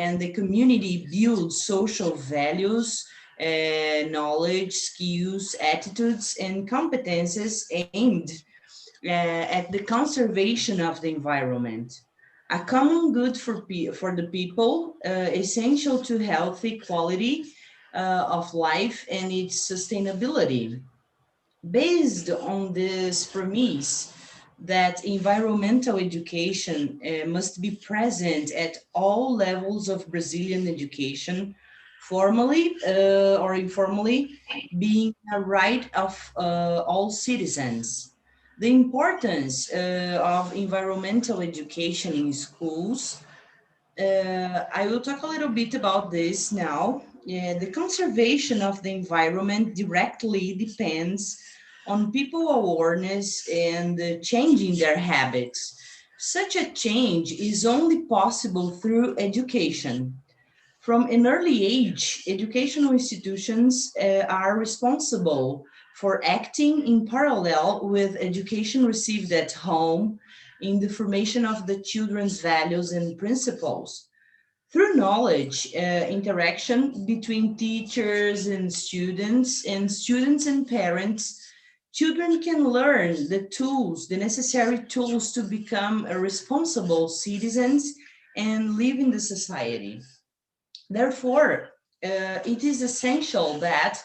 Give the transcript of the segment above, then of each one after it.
and the community build social values, knowledge, skills, attitudes, and competences aimed at the conservation of the environment. A common good for the people, essential to healthy quality of life and its sustainability. Based on this premise that environmental education must be present at all levels of Brazilian education, formally or informally, being a right of all citizens. The importance of environmental education in schools, I will talk a little bit about this now. The conservation of the environment directly depends on people awareness and changing their habits. Such a change is only possible through education. From an early age, educational institutions are responsible for acting in parallel with education received at home in the formation of the children's values and principles. Through knowledge, interaction between teachers and students and parents, children can learn the tools, the necessary tools to become a responsible citizens and live in the society. Therefore, it is essential that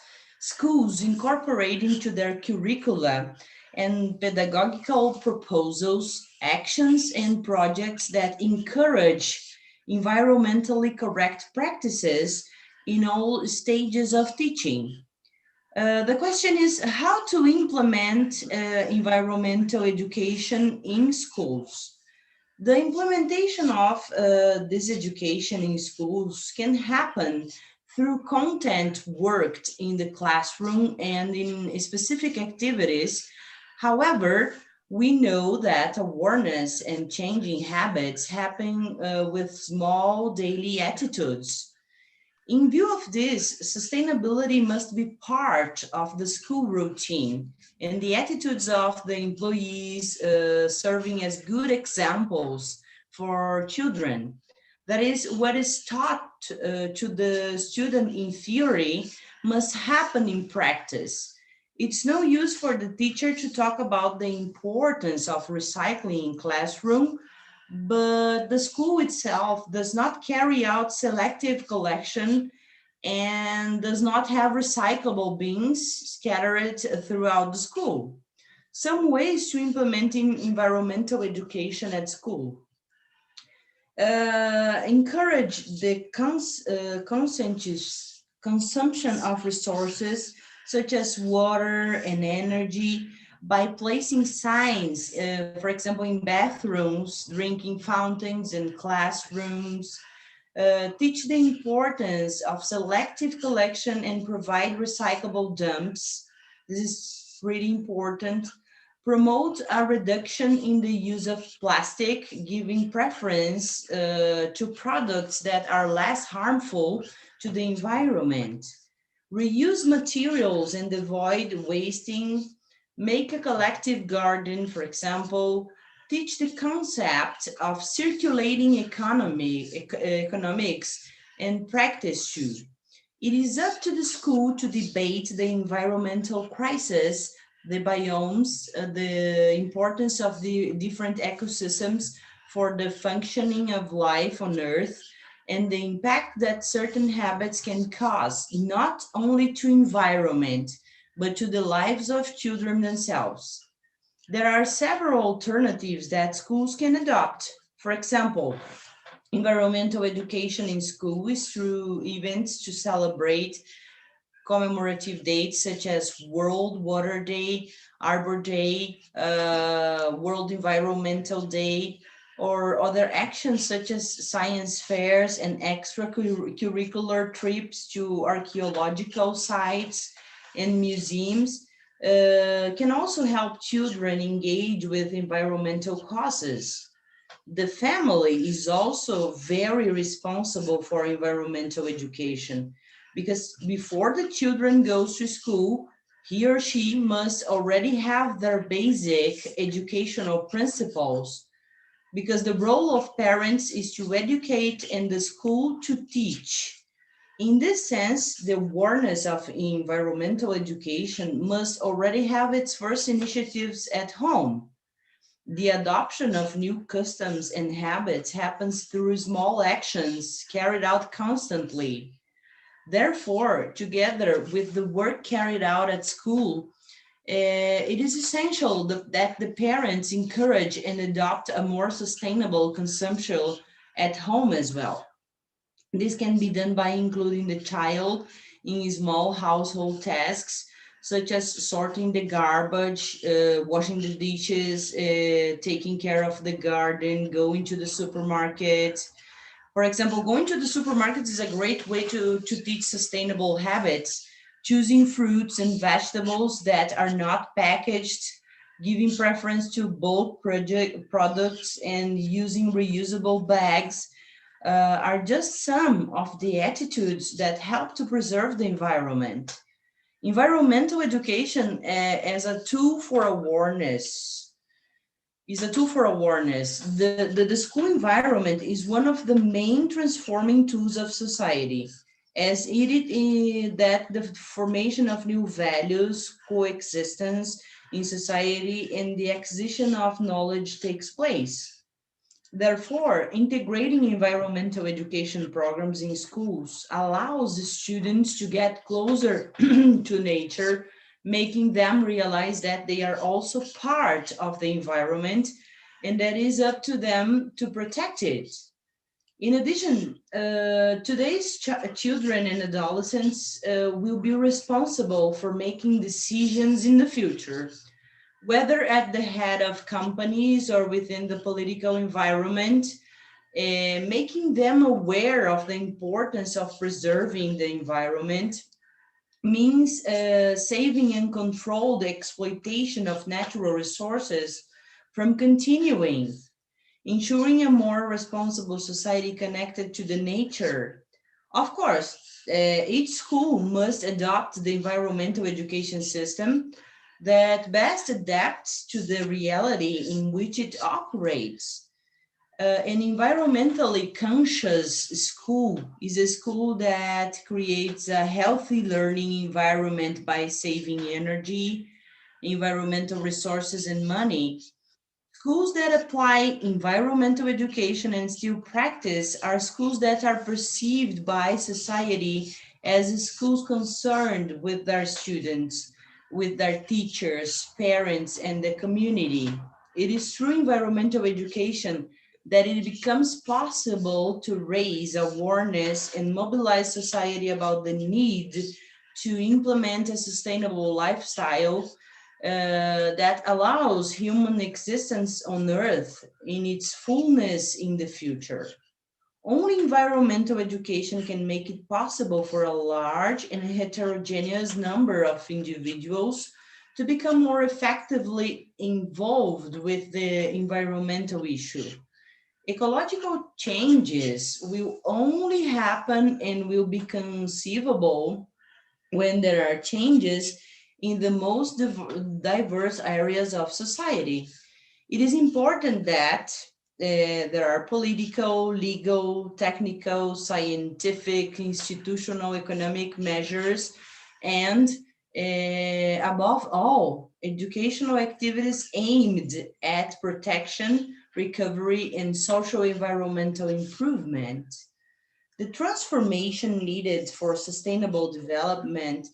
schools incorporate into their curricula and pedagogical proposals, actions, and projects that encourage environmentally correct practices in all stages of teaching. The question is how to implement environmental education in schools. The implementation of this education in schools can happen through content worked in the classroom and in specific activities. However, we know that awareness and changing habits happen with small daily attitudes. In view of this, sustainability must be part of the school routine and the attitudes of the employees serving as good examples for children. That is, what is taught to the student in theory must happen in practice. It's no use for the teacher to talk about the importance of recycling in classroom, but the school itself does not carry out selective collection and does not have recyclable bins scattered throughout the school. Some ways to implementing environmental education at school. Encourage the conscientious consumption of resources such as water and energy by placing signs, for example, in bathrooms, drinking fountains, and classrooms. Teach the importance of selective collection and provide recyclable dumps. This is really important. Promote a reduction in the use of plastic, giving preference to products that are less harmful to the environment. Reuse materials and avoid wasting. Make a collective garden, for example. Teach the concept of circulating economics and practice too. It is up to the school to debate the environmental crisis, the biomes, the importance of the different ecosystems for the functioning of life on Earth, and the impact that certain habits can cause, not only to environment, but to the lives of children themselves. There are several alternatives that schools can adopt. For example, environmental education in school is through events to celebrate commemorative dates such as World Water Day, Arbor Day, World Environmental Day, or other actions such as science fairs and extracurricular trips to archaeological sites and museums can also help children engage with environmental causes. The family is also very responsible for environmental education because before the children goes to school, he or she must already have their basic educational principles. because the role of parents is to educate and the school to teach. In this sense, the awareness of environmental education must already have its first initiatives at home. The adoption of new customs and habits happens through small actions carried out constantly. Therefore, together with the work carried out at school, it is essential that the parents encourage and adopt a more sustainable consumption at home as well. This can be done by including the child in small household tasks, such as sorting the garbage, washing the dishes, taking care of the garden, going to the supermarket. For example, going to the supermarket is a great way to teach sustainable habits, choosing fruits and vegetables that are not packaged, giving preference to bulk products, and using reusable bags are just some of the attitudes that help to preserve the environment. Environmental education as a tool for awareness is a tool for awareness. The school environment is one of the main transforming tools of society, as it is that the formation of new values, coexistence in society, and the acquisition of knowledge takes place. Therefore, integrating environmental education programs in schools allows the students to get closer to nature, making them realize that they are also part of the environment and that is up to them to protect it. In addition, today's children and adolescents will be responsible for making decisions in the future, whether at the head of companies or within the political environment, making them aware of the importance of preserving the environment means saving and control the exploitation of natural resources from continuing, ensuring a more responsible society connected to the nature. Of course, each school must adopt the environmental education system that best adapts to the reality in which it operates. An environmentally conscious school is a school that creates a healthy learning environment by saving energy, environmental resources, and money. Schools that apply environmental education and still practice are schools that are perceived by society as schools concerned with their students, with their teachers, parents, and the community. It is through environmental education that it becomes possible to raise awareness and mobilize society about the need to implement a sustainable lifestyle that allows human existence on Earth in its fullness in the future. Only environmental education can make it possible for a large and heterogeneous number of individuals to become more effectively involved with the environmental issue. Ecological changes will only happen and will be conceivable when there are changes in the most diverse areas of society. It is important that there are political, legal, technical, scientific, institutional, economic measures, and above all, educational activities aimed at protection, recovery, and social environmental improvement. The transformation needed for sustainable development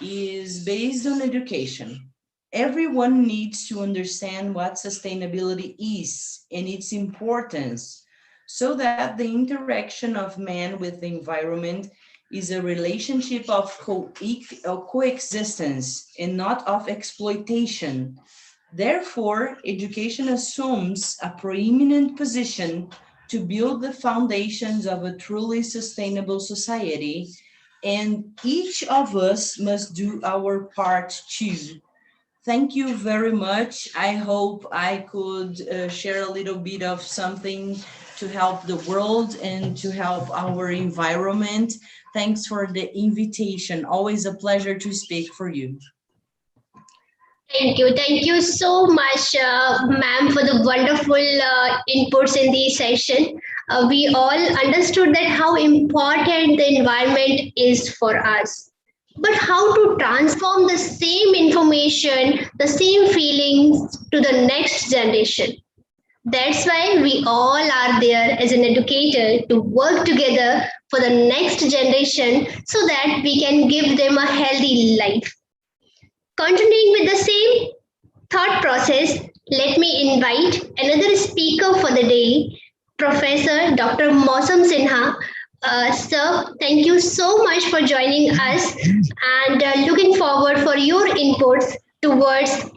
is based on education. Everyone needs to understand what sustainability is and its importance so that the interaction of man with the environment is a relationship of coexistence and not of exploitation. Therefore, education assumes a preeminent position to build the foundations of a truly sustainable society, and each of us must do our part too. Thank you very much. I hope I could share a little bit of something to help the world and to help our environment. Thanks for the invitation. Always a pleasure to speak for you. Thank you so much, ma'am, for the wonderful inputs in the session. We all understood that how important the environment is for us, but how to transform the same information, the same feelings to the next generation. That's why we all are there as an educator to work together for the next generation so that we can give them a healthy life. Continuing with the same thought process, let me invite another speaker for the day, Professor Dr. Mausam Sinha. Sir, thank you so much for joining us and looking forward for your inputs towards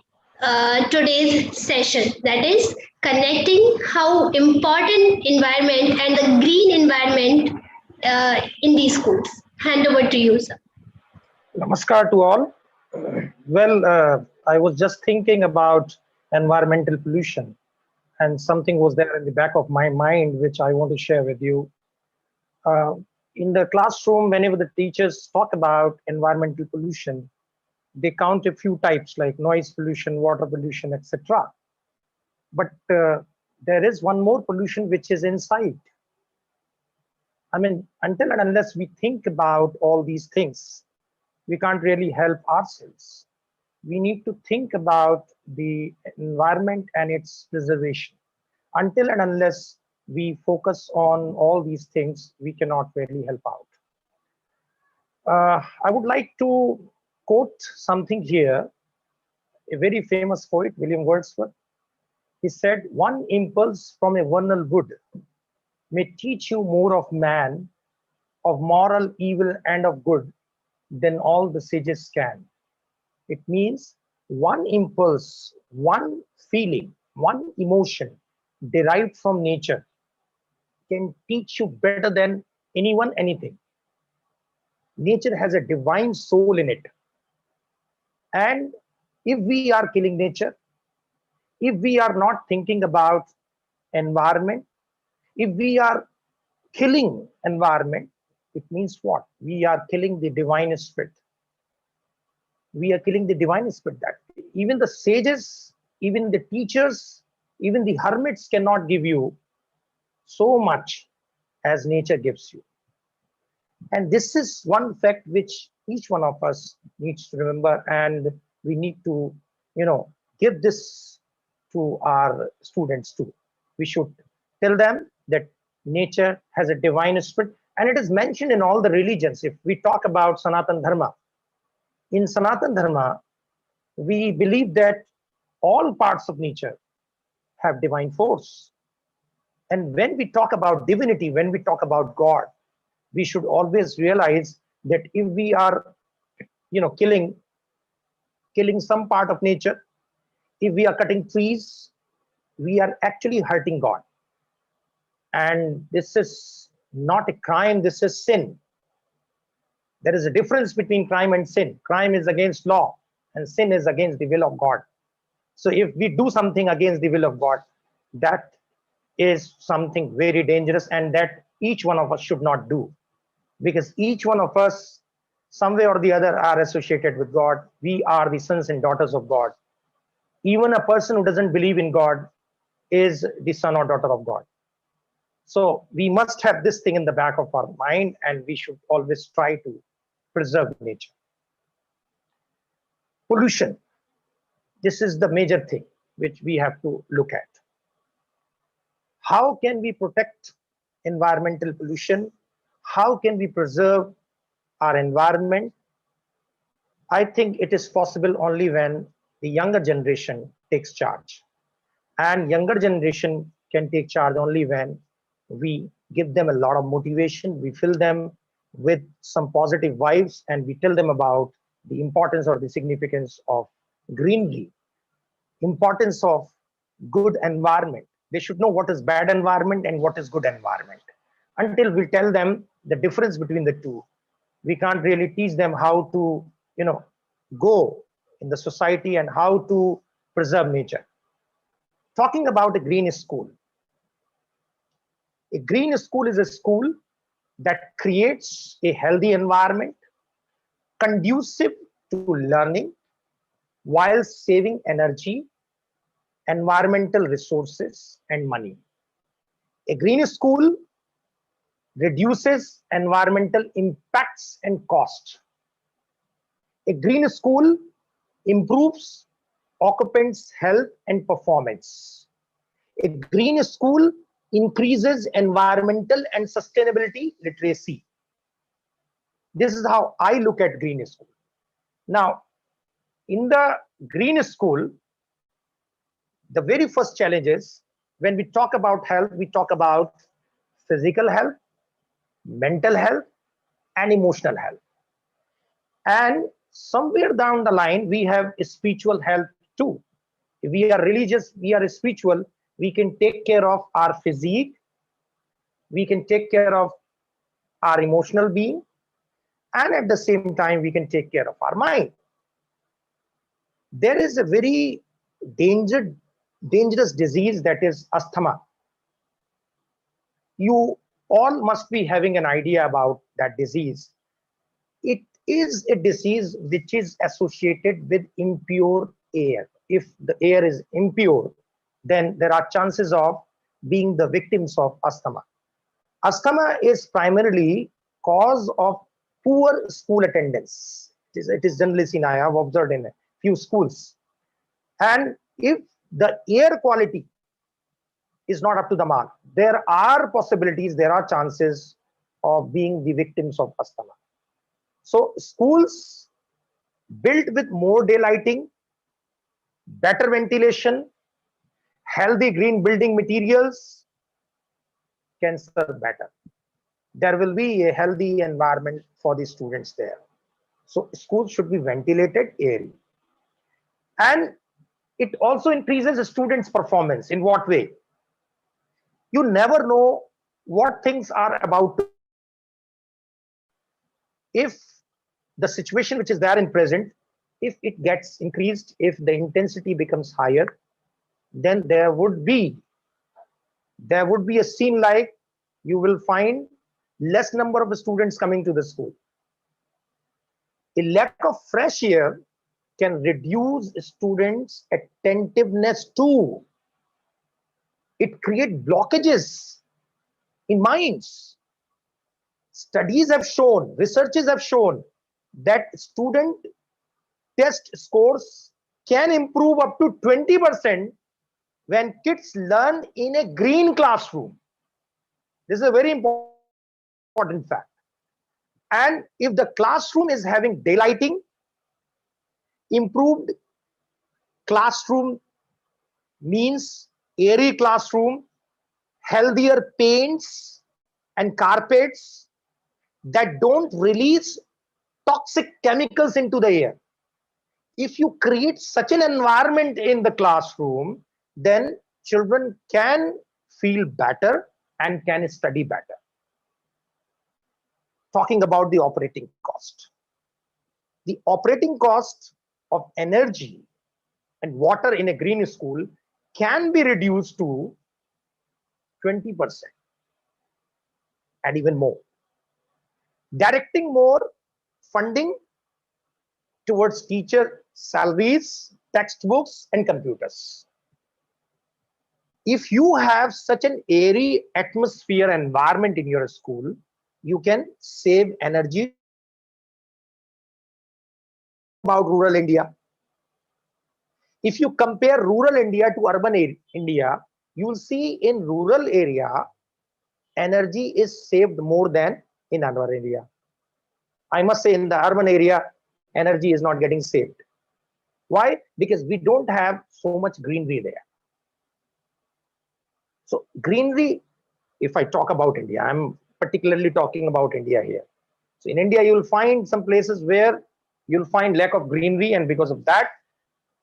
today's session. That is connecting how important environment and the green environment in these schools. Hand over to you, sir. Namaskar to all. Well, I was just thinking about environmental pollution, and something was there in the back of my mind which I want to share with you. Uh, in the classroom, whenever the teachers talk about environmental pollution, they count a few types like noise pollution, water pollution, etc. But there is one more pollution which is inside. I mean, until and unless we think about all these things, we can't really help ourselves. We need to think about the environment and its preservation. Until and unless we focus on all these things, we cannot really help out. I would like to quote something here. A very famous poet, William Wordsworth, he said, "One impulse from a vernal wood may teach you more of man, of moral evil and of good, than all the sages can." It means one impulse, one feeling, one emotion derived from nature can teach you better than anyone anything. Nature has a divine soul in it. And if we are killing nature, if we are not thinking about environment, if we are killing environment, it means what? We are killing the divine spirit. We are killing the divine spirit. That even the sages, even the teachers, even the hermits cannot give you so much as nature gives you. And this is one fact which each one of us needs to remember, and we need to, give this to our students too. We should tell them that nature has a divine spirit, and it is mentioned in all the religions. If we talk about Sanatan Dharma, in Sanatan Dharma, we believe that all parts of nature have divine force. And when we talk about divinity, when we talk about God, we should always realize that if we are, killing some part of nature, if we are cutting trees, we are actually hurting God. And this is not a crime, this is sin. There is a difference between crime and sin. Crime is against law, and sin is against the will of God. So if we do something against the will of God, that is something very dangerous, and that each one of us should not do. Because each one of us, some way or the other, are associated with God. We are the sons and daughters of God. Even a person who doesn't believe in God is the son or daughter of God. So we must have this thing in the back of our mind, and we should always try to preserve nature. Pollution. This is the major thing which we have to look at. How can we protect environmental pollution? How can we preserve our environment? I think it is possible only when the younger generation takes charge. And younger generation can take charge only when we give them a lot of motivation, we fill them with some positive vibes, and we tell them about the importance or the significance of greenery, importance of good environment. They should know what is bad environment and what is good environment. Until we tell them the difference between the two, we can't really teach them how to, go in the society and how to preserve nature. Talking about a green school. A green school is a school that creates a healthy environment conducive to learning, while saving energy, environmental resources, and money. A green school reduces environmental impacts and cost. A green school improves occupants' health and performance. A green school increases environmental and sustainability literacy. This is how I look at green school. Now, in the green school, the very first challenge is when we talk about health, we talk about physical health, mental health, and emotional health. And somewhere down the line, we have spiritual health too. If we are religious, we are spiritual, we can take care of our physique, we can take care of our emotional being, and at the same time, we can take care of our mind. There is a very dangerous disease that is asthma. You all must be having an idea about that disease. It is a disease which is associated with impure air. If the air is impure, then there are chances of being the victims of asthma. Asthma is primarily cause of poor school attendance. It is generally seen, I have observed in a few schools. And if the air quality is not up to the mark, there are possibilities, there are chances of being the victims of asthma. So schools built with more daylighting, better ventilation, healthy green building materials can serve better. There will be a healthy environment for the students there. So schools should be ventilated, airy. And it also increases the students' performance. In what way? You never know what things are about to. If the situation which is there in present, if it gets increased, if the intensity becomes higher, then there would be a scene like you will find less number of students coming to the school. A lack of fresh air can reduce students' attentiveness too. It creates blockages in minds. Studies have shown, researches have shown that student test scores can improve up to 20% when kids learn in a green classroom. This is a very important fact. And if the classroom is having daylighting, improved classroom means airy classroom, healthier paints and carpets that don't release toxic chemicals into the air. If you create such an environment in the classroom, then children can feel better and can study better. Talking about the operating cost. The operating cost of energy and water in a green school can be reduced to 20% and even more. Directing more funding towards teacher salaries, textbooks, and computers. If you have such an airy atmosphere environment in your school, you can save energy. About rural India. If you compare rural India to urban India, you will see in rural area, energy is saved more than in urban area. I must say in the urban area, energy is not getting saved. Why? Because we don't have so much greenery there. So greenery, if I talk about India, I'm particularly talking about India here. So in India, you'll find some places where you'll find lack of greenery, and because of that,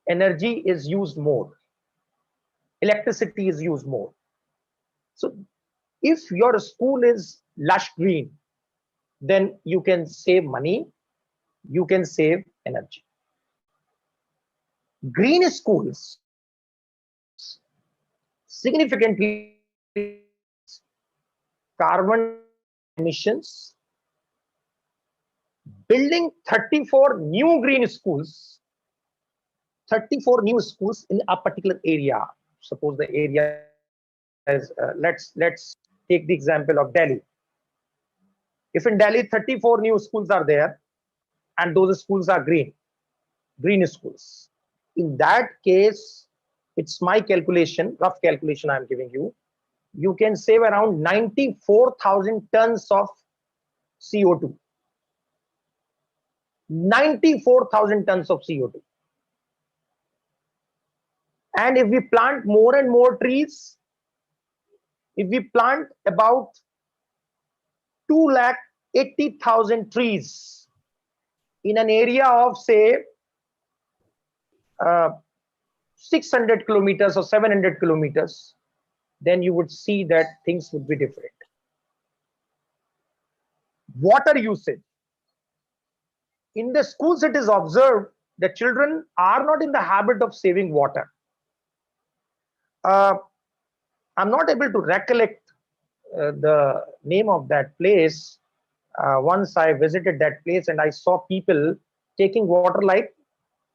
energy is used more. Electricity is used more. So if your school is lush green, then you can save money, you can save energy. Green schools significantly carbon emissions. Building 34 new green schools 34 new schools in a particular area. Suppose the area is, let's take the example of Delhi. If in Delhi 34 new schools are there, and those schools are green schools, in that case, it's my calculation, rough calculation I'm giving you, you can save around 94,000 tons of CO2. 94,000 tons of CO2. And if we plant more and more trees, if we plant about 280,000 trees in an area of, say, 600 kilometers or 700 kilometers, then you would see that things would be different. Water usage. In the schools, it is observed that children are not in the habit of saving water. I'm not able to recollect the name of that place. Once I visited that place and I saw people taking water, like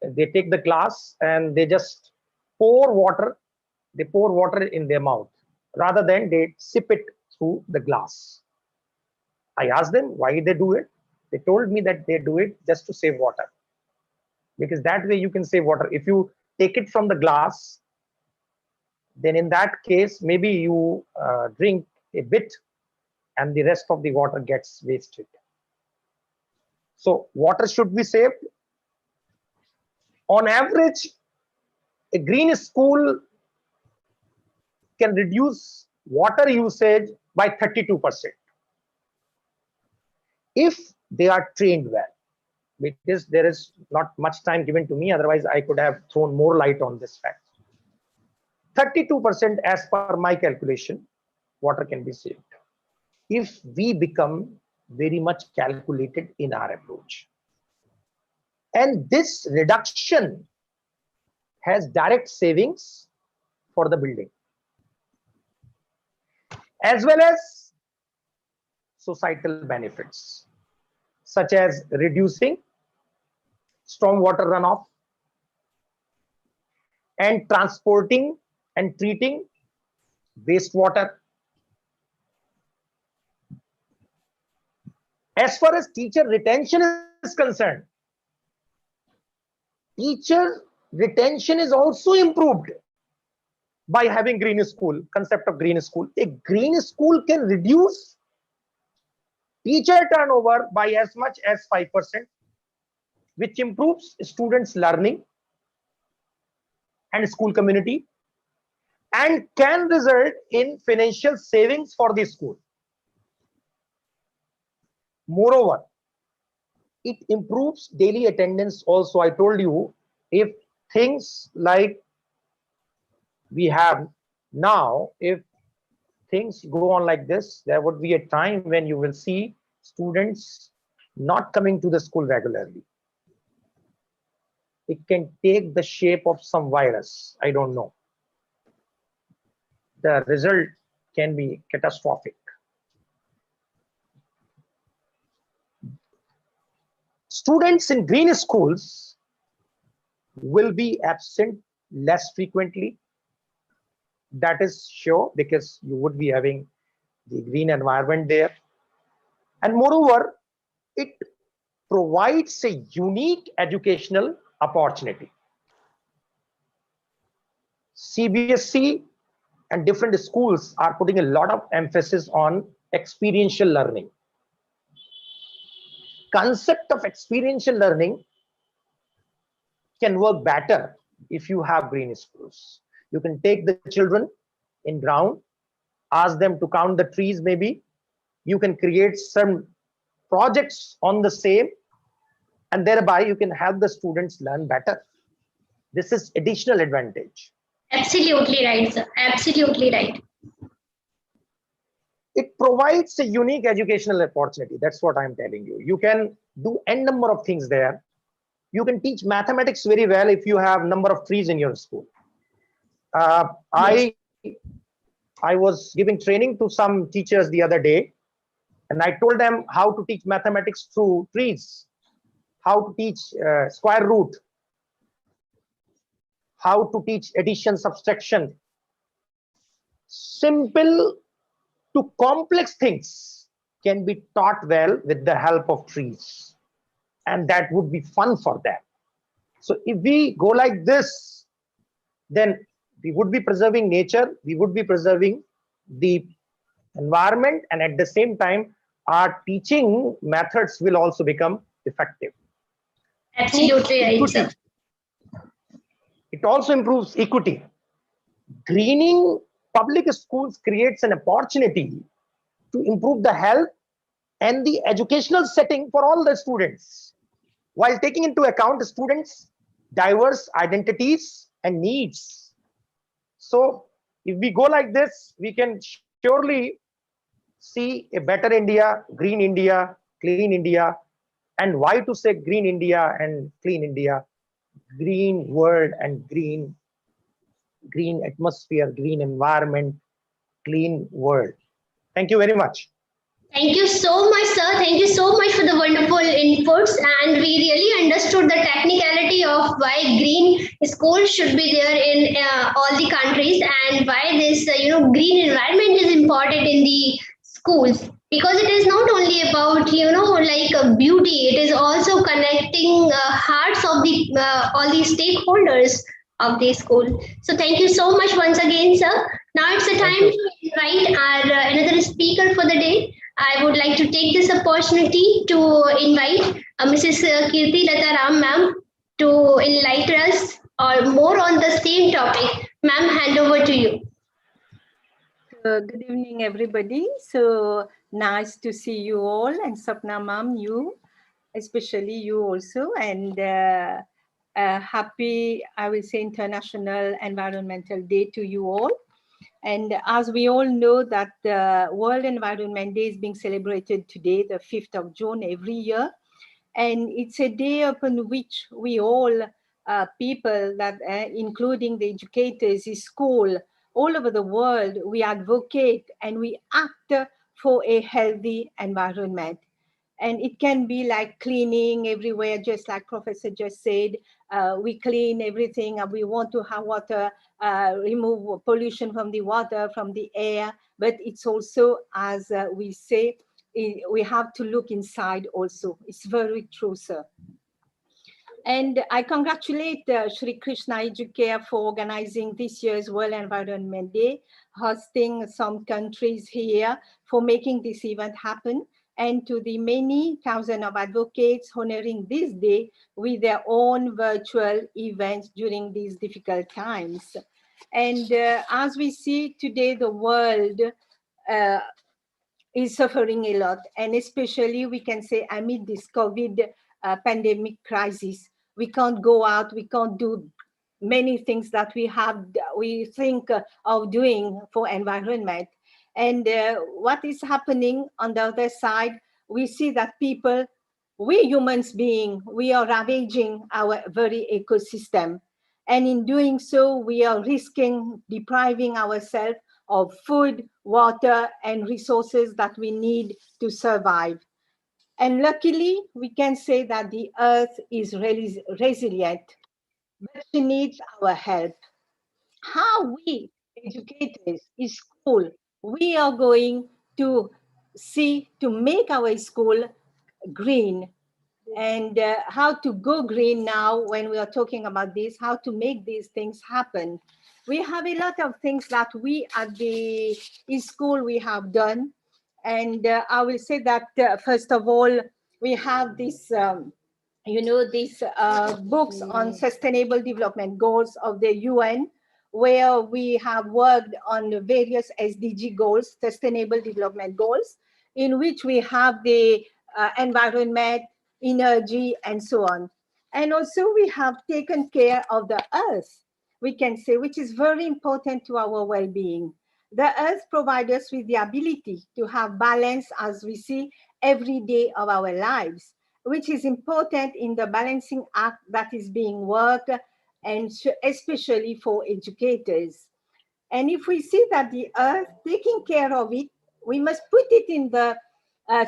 they take the glass and they just pour water. They pour water in their mouth rather than they sip it through the glass. I asked them why they do it. They told me that they do it just to save water, because that way you can save water. If you take it from the glass, then in that case, maybe you drink a bit and the rest of the water gets wasted. So water should be saved. On average, a green school can reduce water usage by 32% if they are trained well, because there is not much time given to me, otherwise I could have thrown more light on this fact. 32% as per my calculation, water can be saved if we become very much calculated in our approach. And this reduction has direct savings for the building, as well as societal benefits, such as reducing stormwater runoff and transporting and treating wastewater. As far as teacher retention is concerned, teacher retention is also improved by having green school, concept of green school. A green school can reduce teacher turnover by as much as 5%, which improves students' learning and school community, and can result in financial savings for the school. Moreover, it improves daily attendance also. I told you, if things like we have now, if things go on like this, there would be a time when you will see students not coming to the school regularly. It can take the shape of some virus, I don't know. The result can be catastrophic. Students in green schools will be absent less frequently. That is sure, because you would be having the green environment there. And moreover, it provides a unique educational opportunity. CBSE and different schools are putting a lot of emphasis on experiential learning. Concept of experiential learning can work better if you have green schools. You can take the children in ground, ask them to count the trees maybe. You can create some projects on the same, and thereby you can help the students learn better. This is additional advantage. Absolutely right, sir. Absolutely right. It provides a unique educational opportunity. That's what I'm telling you. You can do n number of things there. You can teach mathematics very well if you have number of trees in your school. I was giving training to some teachers the other day, and I told them how to teach mathematics through trees, how to teach square root. how to teach addition, subtraction. Simple to complex things can be taught well with the help of trees, and that would be fun for them. So if we go like this, then we would be preserving nature, we would be preserving the environment, and at the same time our teaching methods will also become effective. Absolutely right, sir. Equity. It also improves equity. Greening public schools creates an opportunity to improve the health and the educational setting for all the students, while taking into account the students' diverse identities and needs. So if we go like this, we can surely see a better India, green India, clean India. And why to say green India and clean India? Green world and green atmosphere, green environment, clean world. Thank you very much. Thank you so much, sir. Thank you so much for the wonderful inputs. And we really understood the technicality of why green schools should be there in all the countries, and why this, green environment is important in the schools. Because it is not only about, beauty, it is also connecting hearts of the all the stakeholders of the school. So thank you so much once again, sir. Now it's the time to invite our another speaker for the day. I would like to take this opportunity to invite Mrs. Kirti Lata Ram ma'am to enlighten us or more on the same topic. Ma'am, hand over to you. Good evening, everybody. So nice to see you all, and Sapna ma'am, you, especially you also, and happy, I will say, International Environmental Day to you all. And as we all know that the World Environment Day is being celebrated today, the 5th of June every year. And it's a day upon which we all people that, including the educators, the school, all over the world, we advocate and we act for a healthy environment. And it can be like cleaning everywhere, just like Professor just said. We clean everything, and we want to have water, remove pollution from the water, from the air. But it's also, as we say, we have to look inside also. It's very true, sir. And I congratulate Shri Krishna Educare for organizing this year's World Environment Day, hosting some countries here for making this event happen, and to the many thousands of advocates honoring this day with their own virtual events during these difficult times. And as we see today, the world is suffering a lot, and especially we can say amid this COVID pandemic crisis, we can't go out, we can't do many things that we think of doing for environment. And what is happening on the other side, we see that people, we humans being, we are ravaging our very ecosystem. And in doing so, we are risking depriving ourselves of food, water, and resources that we need to survive. And luckily, we can say that the earth is really resilient, but she needs our help. How we, educators, in school, we are going to see to make our school green, and how to go green now when we are talking about this, how to make these things happen. We have a lot of things that we at the school we have done. And I will say that first of all, we have this, these books on sustainable development goals of the UN, where we have worked on the various SDG goals, sustainable development goals, in which we have the environment, energy, and so on. And also we have taken care of the earth, we can say, which is very important to our well-being. The earth provides us with the ability to have balance, as we see every day of our lives, which is important in the balancing act that is being worked, and especially for educators. And if we see that the earth, taking care of it, we must put it in the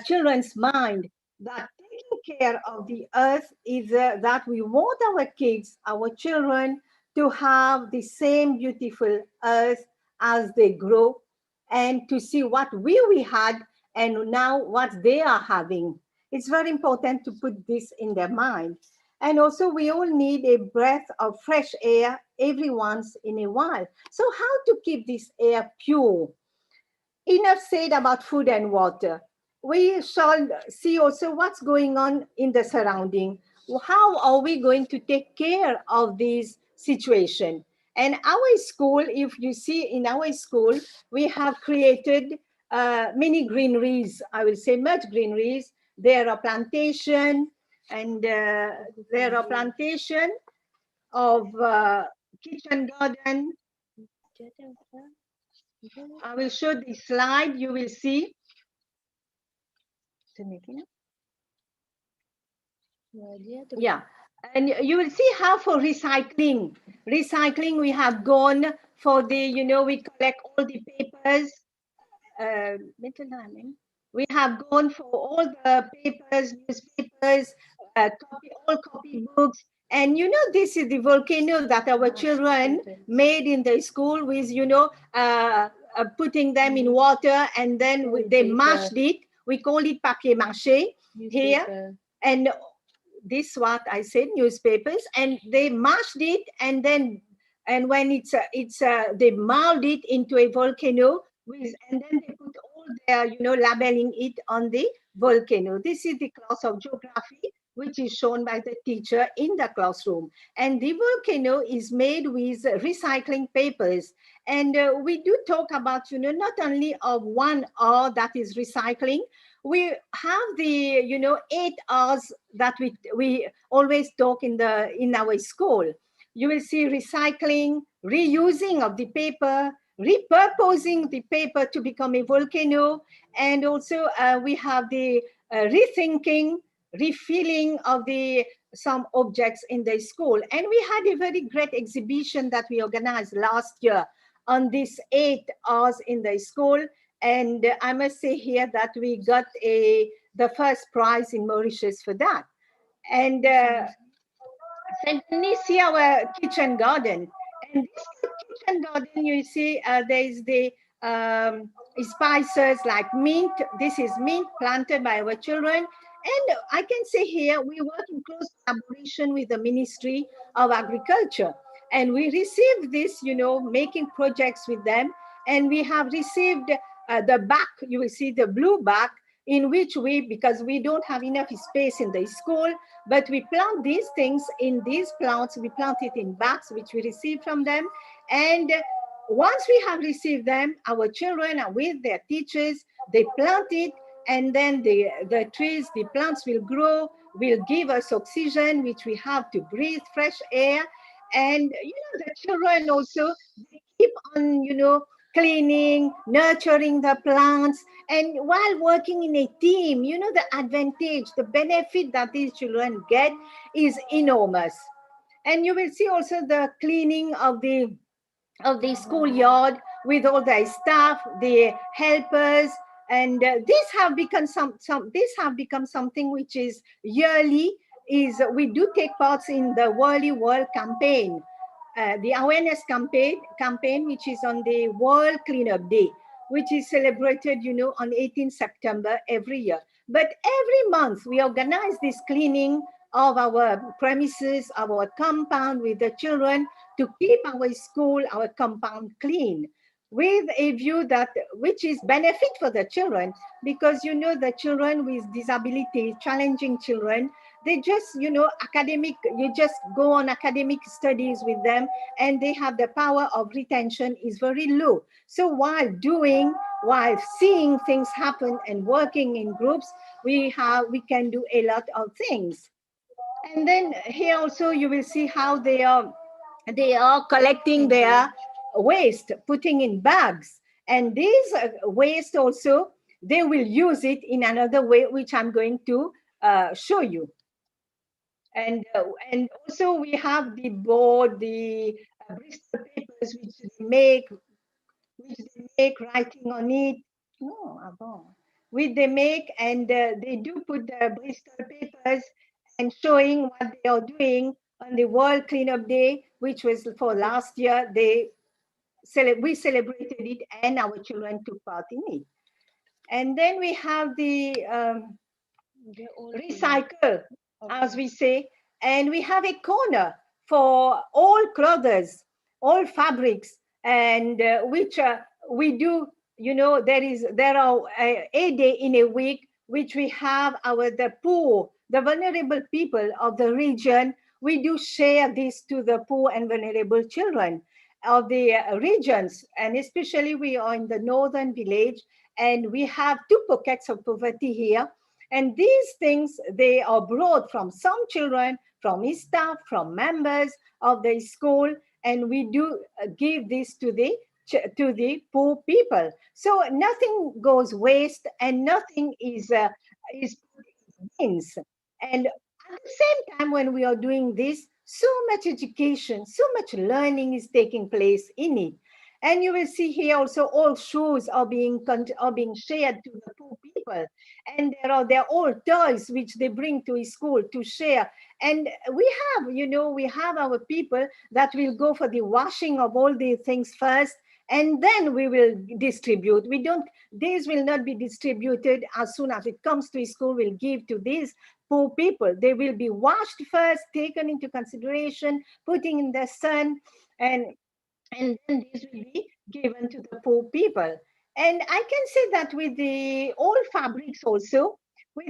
children's mind that taking care of the earth is that we want our kids, our children, to have the same beautiful earth as they grow, and to see what we had and now what they are having. It's very important to put this in their mind. And also, we all need a breath of fresh air every once in a while. So how to keep this air pure? Enough said about food and water. We shall see also what's going on in the surrounding. How are we going to take care of this situation? And our school, if you see in our school, we have created many greeneries. I will say much greeneries. There are plantation, and there are plantation of kitchen garden. I will show the slide. You will see. Yeah, and you will see how for recycling we have gone for the, we collect all the papers. We have gone for all the papers, newspapers, all copy books. And this is the volcano that our children made in the school with, putting them in water, and then they mashed it. We call it papier mâché here. And this what I said, newspapers, and they mashed it, and when they mold it into a volcano and then they put all their, labeling it on the volcano. This is the class of geography, which is shown by the teacher in the classroom. And the volcano is made with recycling papers. And we do talk about, not only of 1 R that is recycling. We have the, 8 R's that we always talk in our school. You will see recycling, reusing of the paper, repurposing the paper to become a volcano, and also we have the rethinking, refilling of some objects in the school. And we had a very great exhibition that we organized last year on these 8 R's in the school. And I must say here that we got the first prize in Mauritius for that. And certainly see our kitchen garden. And this kitchen garden, you see, there is the spices like mint. This is mint planted by our children. And I can say here, we work in close collaboration with the Ministry of Agriculture. And we received this, making projects with them. And we have received the back, you will see the blue back, in which because we don't have enough space in the school, but we plant these things in these plants. We plant it in bags, which we receive from them. And once we have received them, our children are with their teachers, they plant it, and then the trees, the plants will grow, will give us oxygen, which we have to breathe, fresh air. And, the children also, they keep on, cleaning, nurturing the plants. And while working in a team, the advantage, the benefit that these children get is enormous. And you will see also the cleaning of the schoolyard with all the staff, the helpers. And these have become something which is yearly. We do take parts in the Whirly World campaign, the awareness campaign, which is on the World Cleanup Day, which is celebrated, on 18 September every year. But every month we organize this cleaning of our premises, our compound with the children, to keep our school, our compound clean, with a view which is benefit for the children, because the children with disability, challenging children, they just, you just go on academic studies with them, and they have the power of retention is very low. So while seeing things happen and working in groups, we can do a lot of things. And then here also you will see how they are collecting their waste, putting in bags. And these waste also, they will use it in another way, which I'm going to show you. And also we have the board, the Bristol papers, which they make writing on it. Which they make, and they do put the Bristol papers and showing what they are doing on the World Cleanup Day, which was for last year, we celebrated it and our children took part in it. And then we have the recycle, as we say, and we have a corner for all clothes, all fabrics, and which we do, there are a day in a week which we have the poor, the vulnerable people of the region. We do share this to the poor and vulnerable children of the regions, and especially we are in the northern village, and we have 2 pockets of poverty here. And these things, they are brought from some children, from his staff, from members of the school, and we do give this to the poor people. So nothing goes waste, and nothing is bins. And at the same time, when we are doing this, so much education, so much learning is taking place in it. And you will see here also all shoes are being shared to the poor people. And there are all toys which they bring to school to share. And we have our people that will go for the washing of all these things first, and then we will distribute. These will not be distributed as soon as it comes to school. We'll give to these poor people. They will be washed first, taken into consideration, putting in the sun, and then these will be given to the poor people. And I can say that with the old fabrics also, we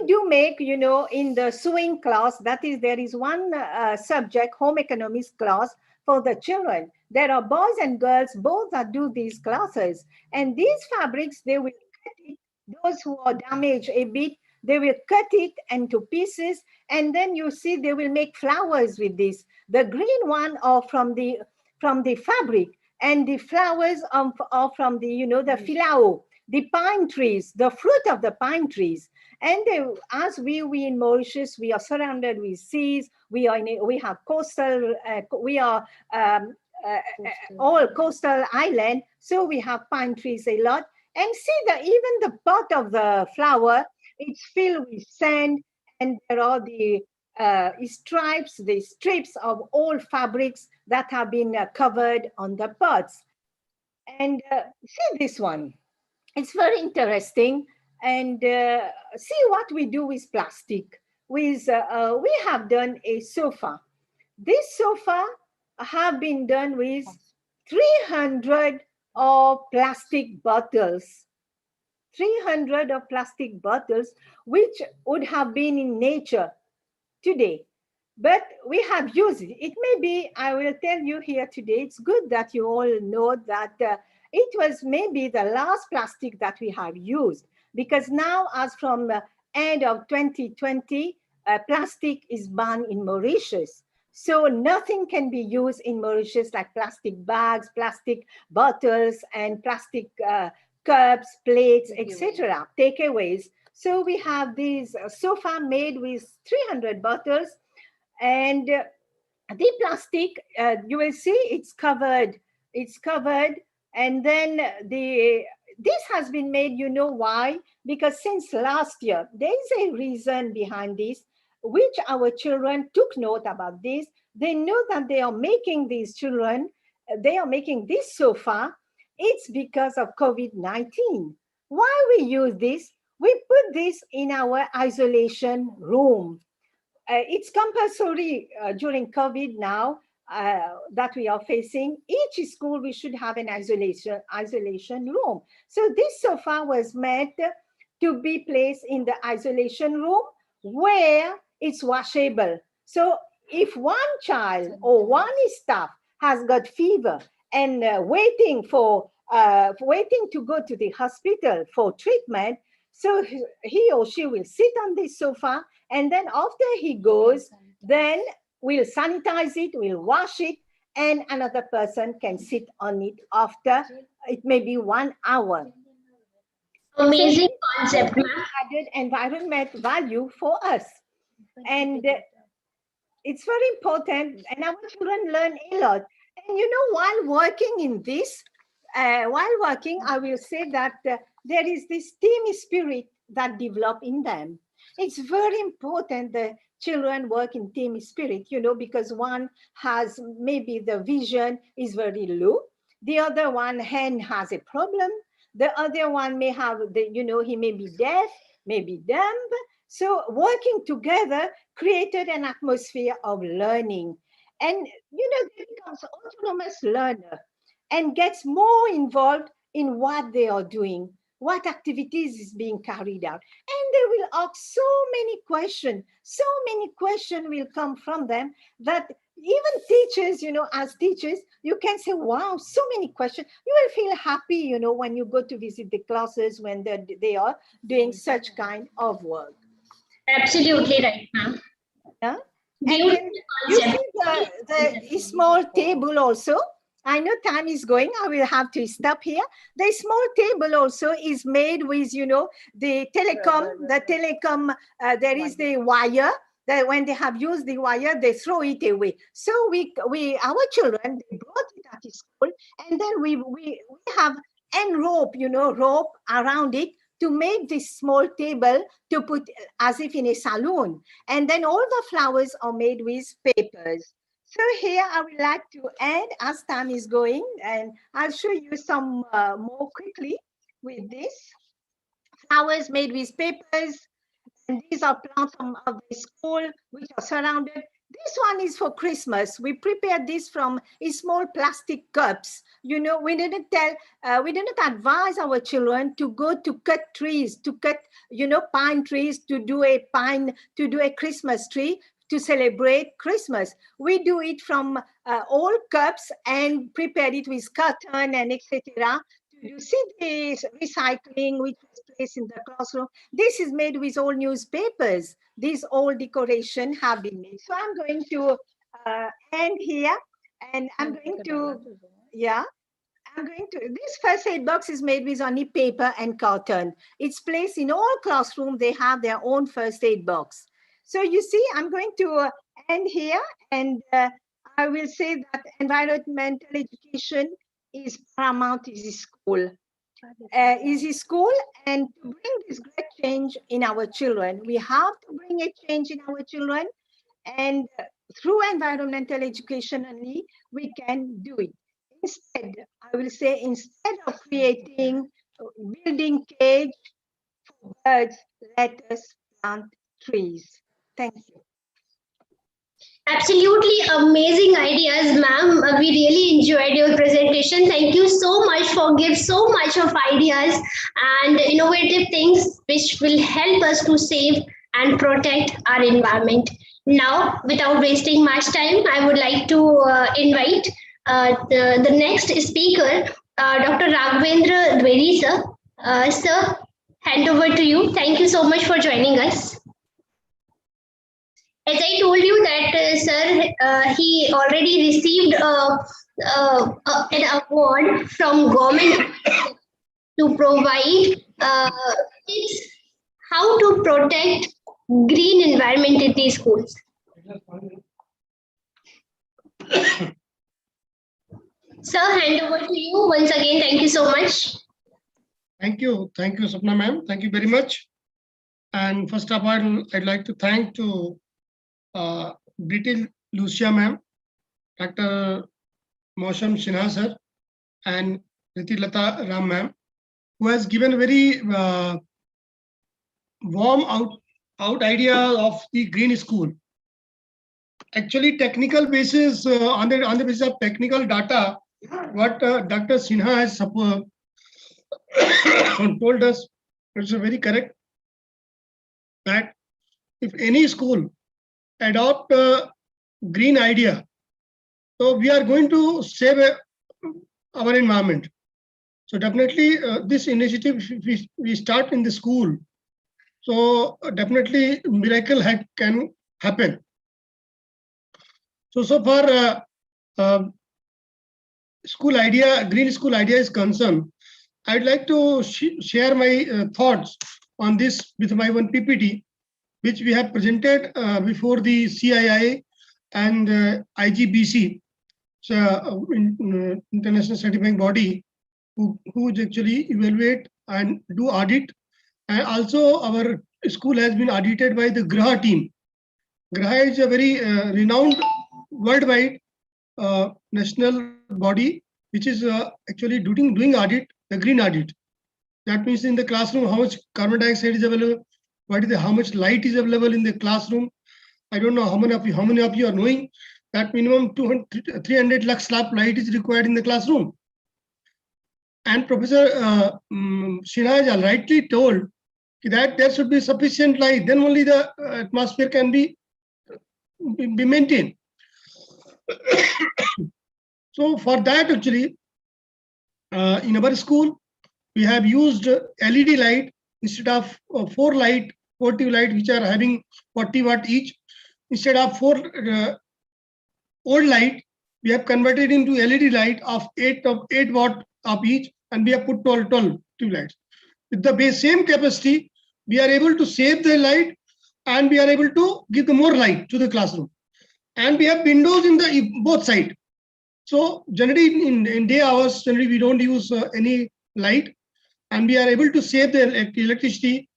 do make, in the sewing class, that is, there is one subject, home economics class for the children. There are boys and girls, both that do these classes. And these fabrics, they will cut it, those who are damaged a bit, they will cut it into pieces, and then you see they will make flowers with this. The green one are from the fabric, and the flowers are from the the philao, the pine trees, the fruit of the pine trees. And as we in Mauritius, we are surrounded with seas. We have coastal. We are all coastal island, so we have pine trees a lot. And see that even the pot of the flower, it's filled with sand, and there are the strips of old fabrics that have been covered on the pots. And see this one. It's very interesting. And see what we do with plastic. We have done a sofa. This sofa have been done with 300 of plastic bottles. 300 of plastic bottles, which would have been in nature today. But we have used it. It may be, I will tell you here today, it's good that you all know that it was maybe the last plastic that we have used, because now, as from end of 2020, plastic is banned in Mauritius. So nothing can be used in Mauritius, like plastic bags, plastic bottles, and plastic cups, plates, etc., takeaways. So we have these sofa made with 300 bottles, and the plastic, you will see it's covered, and then this has been made, you know why? Because since last year, there is a reason behind this, which our children took note about this. They know that they are making these children, they are making this sofa. It's because of COVID-19. Why we use this? We put this in our isolation room. It's compulsory during COVID now that we are facing. Each school, we should have an isolation room. So this sofa was meant to be placed in the isolation room where it's washable. So if one child or one staff has got fever and waiting to go to the hospital for treatment, so he or she will sit on this sofa, and then after he goes, then we'll sanitize it, we'll wash it, and another person can sit on it after. It may be 1 hour. Amazing concept, ma'am. Added environment value for us. And it's very important, and our children learn a lot. And while working in this, I will say that there is this team spirit that develop in them. It's very important that children work in team spirit, because one has maybe the vision is very low. The other one hand has a problem. The other one may have he may be deaf, may be dumb. So working together created an atmosphere of learning. And, they becomes autonomous learner and gets more involved in what they are doing, what activities is being carried out. And they will ask so many questions will come from them that even teachers, as teachers, you can say, wow, so many questions. You will feel happy, when you go to visit the classes, when they are doing such kind of work. Absolutely right, ma'am. Yeah. And then you see the small table also. I know time is going. I will have to stop here. The small table also is made with, the telecom. There is the wire that when they have used the wire, they throw it away. So our children, they brought it at school, and then we have rope around it to make this small table to put as if in a saloon. And then all the flowers are made with papers. So here I would like to end as time is going, and I'll show you some more quickly with this. Flowers made with papers, and these are plants of the school which are surrounded. This one is for Christmas. We prepared this from small plastic cups. We didn't advise our children to go to cut trees, to cut, pine trees, to do a Christmas tree, to celebrate Christmas. We do it from old cups and prepare it with cotton and etc. You see this recycling which was placed in the classroom. This is made with old newspapers. These old decorations have been made. So I'm going to end here, and I'm going to, this first aid box is made with only paper and cotton. It's placed in all classrooms. They have their own first aid box. So you see, I'm going to end here, and I will say that environmental education is paramount in the school. And to bring this great change in our children, we have to bring a change in our children, and through environmental education only, we can do it. Instead, I will say, instead of building cage for birds, let us plant trees. Thank you. Absolutely amazing ideas, ma'am. We really enjoyed your presentation. Thank you so much for giving so much of ideas and innovative things which will help us to save and protect our environment. Now, without wasting much time, I would like to invite the next speaker, Dr. Raghavendra Dwivedi, sir. Sir, hand over to you. Thank you so much for joining us. As I told you that, sir, he already received an award from government to provide tips how to protect green environment in these schools. Sir, hand over to you once again. Thank you so much. Thank you, Sapna ma'am. Thank you very much. And first of all, I'd like to thank to British Lucia ma'am, Dr. Mausham Sinha sir, and Riti Lata Ram ma'am, who has given a very warm out idea of the green school. Actually, technical basis on the basis of technical data, what Dr. Sinha has told us, it's very correct, that if any school adopt a green idea, so we are going to save our environment. So definitely this initiative we start in the school, so definitely miracle can happen. So far school idea, green school idea is concerned, I'd like to share my thoughts on this with my one PPT, which we have presented before the CII and IGBC, so international certifying body, who actually evaluate and do audit, and also our school has been audited by the Graha team. Graha is a very renowned worldwide national body which is actually doing audit, the green audit. That means in the classroom, how much carbon dioxide is available, how much light is available in the classroom. I don't know how many of you are knowing that minimum 300 lux light is required in the classroom. And Professor Sinha has rightly told that there should be sufficient light, then only the atmosphere can be maintained. So for that, actually, in our school, we have used LED light instead of 4 40 light, which are having 40 watt each. Instead of 4 old light, we have converted into LED light of 8 watt of each, and we have put 12 tube lights. With the same capacity, we are able to save the light, and we are able to give the more light to the classroom. And we have windows in the both sides. So generally in day hours, generally we don't use any light, and we are able to save the electricity,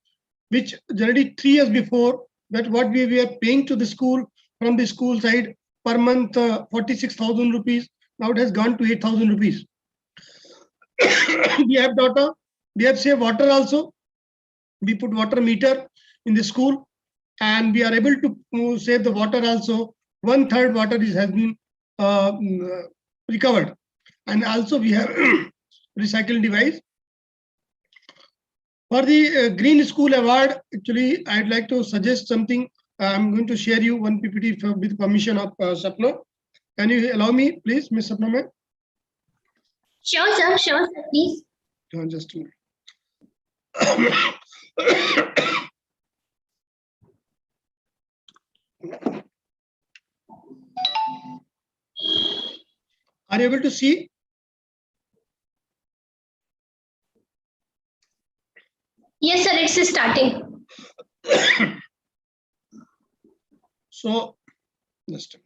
which generally 3 years before, that what we were paying to the school from the school side per month 46,000 rupees. Now it has gone to 8,000 rupees. We have data. We have saved water also. We put water meter in the school, and we are able to save the water also. 1/3 water has been recovered, and also we have recycling device. For the Green School Award, actually, I'd like to suggest something. I'm going to share you one PPT with permission of Sapna. Can you allow me, please, Ms. Sapna, ma'am? Sure, sir, please. Just a minute. Are you able to see? Yes, sir, it's starting. So, just a minute.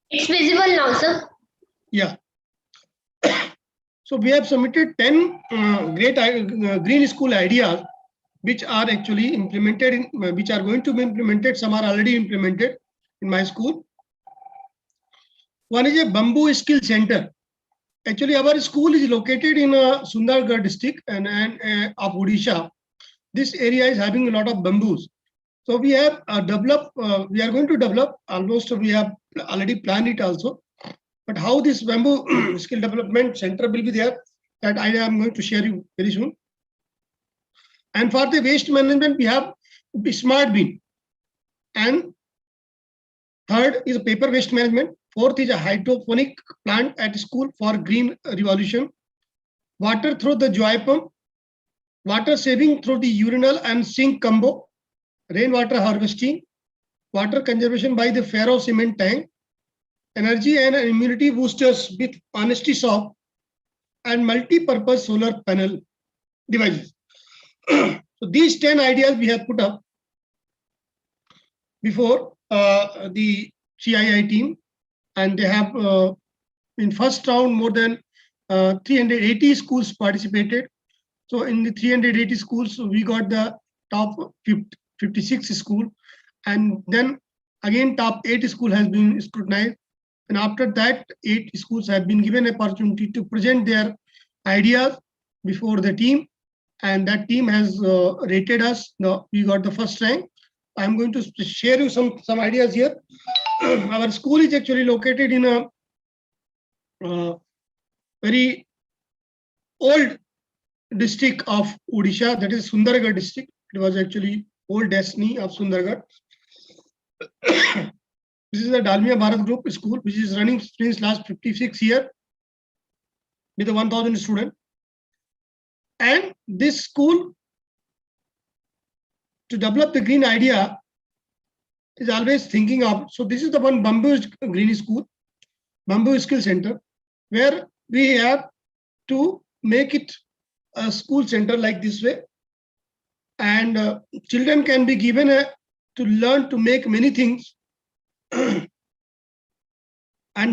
It's visible now, sir. Yeah. So we have submitted 10 great green school ideas, which are actually implemented, which are going to be implemented. Some are already implemented in my school. One is a bamboo skill center. Actually, our school is located in Sundargarh district and of Odisha. This area is having a lot of bamboos. So we have developed, we are going to develop, almost we have already planned it also. But how this bamboo skill development center will be there, that I am going to share you very soon. And for the waste management, we have smart bin. And third is paper waste management. Fourth is a hydroponic plant at school for green revolution. Water through the joy pump. Water saving through the urinal and sink combo. Rainwater harvesting. Water conservation by the ferro cement tank. Energy and immunity boosters with honesty soap. And multi-purpose solar panel devices. So these 10 ideas we have put up before the CII team, and they have in first round more than 380 schools participated. So in the 380 schools, we got the top 56 school, and then again top 8 school has been scrutinized, and after that 8 schools have been given an opportunity to present their ideas before the team, and that team has rated us. Now we got the first rank. I'm going to share you some ideas here. Our school is actually located in a very old district of Odisha, that is Sundargarh district. It was actually old destiny of Sundargarh. This is the Dalmia Bharat Group school, which is running since last 56 years with 1,000 students. And this school, to develop the green idea, is always thinking of. So this is the one bamboo green school, bamboo skill center, where we have to make it a school center like this way, and children can be given to learn to make many things and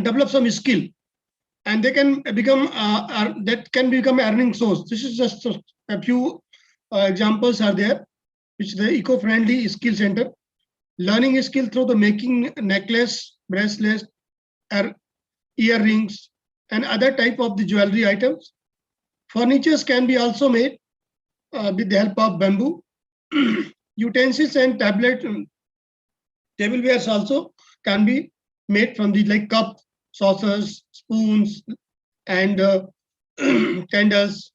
develop some skill. and they can become that can become an earning source. This is just a few examples are there, which the eco-friendly skill center, learning a skill through the making necklace, bracelets, earrings, and other type of the jewelry items. Furnitures can be also made with the help of bamboo. Utensils and tableware also can be made from the like cup, saucers, spoons, and candles.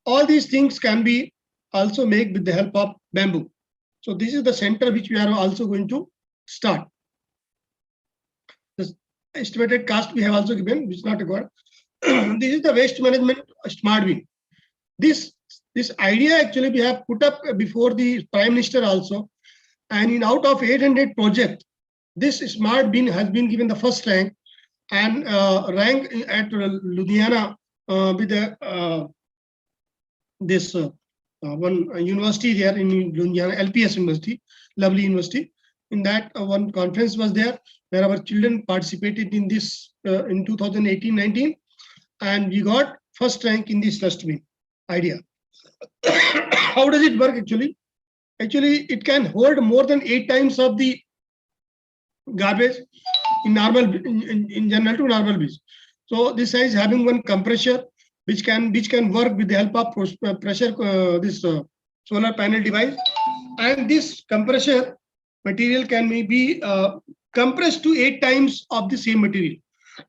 All these things can be also made with the help of bamboo. So this is the center which we are also going to start. This estimated cost we have also given, which is not required. This is the waste management smart bin. This idea actually we have put up before the Prime Minister also, and in out of 800 projects, this smart bin has been given the first rank, and rank at Ludhiana with the this one university there in Ludhiana, LPS University, lovely university. In that one conference was there where our children participated in this in 2018-19, and we got first rank in this dustbin idea. How does it work actually? Actually, it can hold more than 8 times of the garbage in normal in general to normal bins. So this is having one compressor which can work with the help of pressure solar panel device, and this compressor material can be compressed to 8 times of the same material,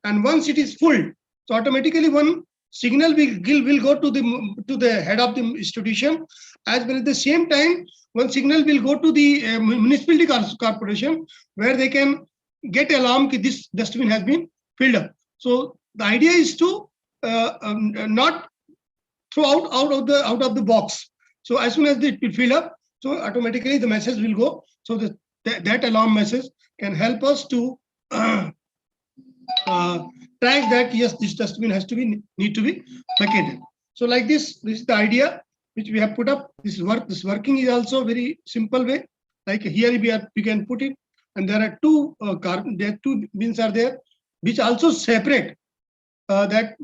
and once it is full, so automatically one signal will go to the head of the institution, as well at the same time one signal will go to the municipality corporation, where they can get alarm that this dustbin has been filled up. So the idea is to not throw out of the box. So as soon as it will fill up, so automatically the message will go. So that alarm message can help us to track that yes, this dustbin has to need to be vacated. So like this is the idea which we have put up. This working is also very simple way. Like here we can put it, and there are two bins are there, which also separate that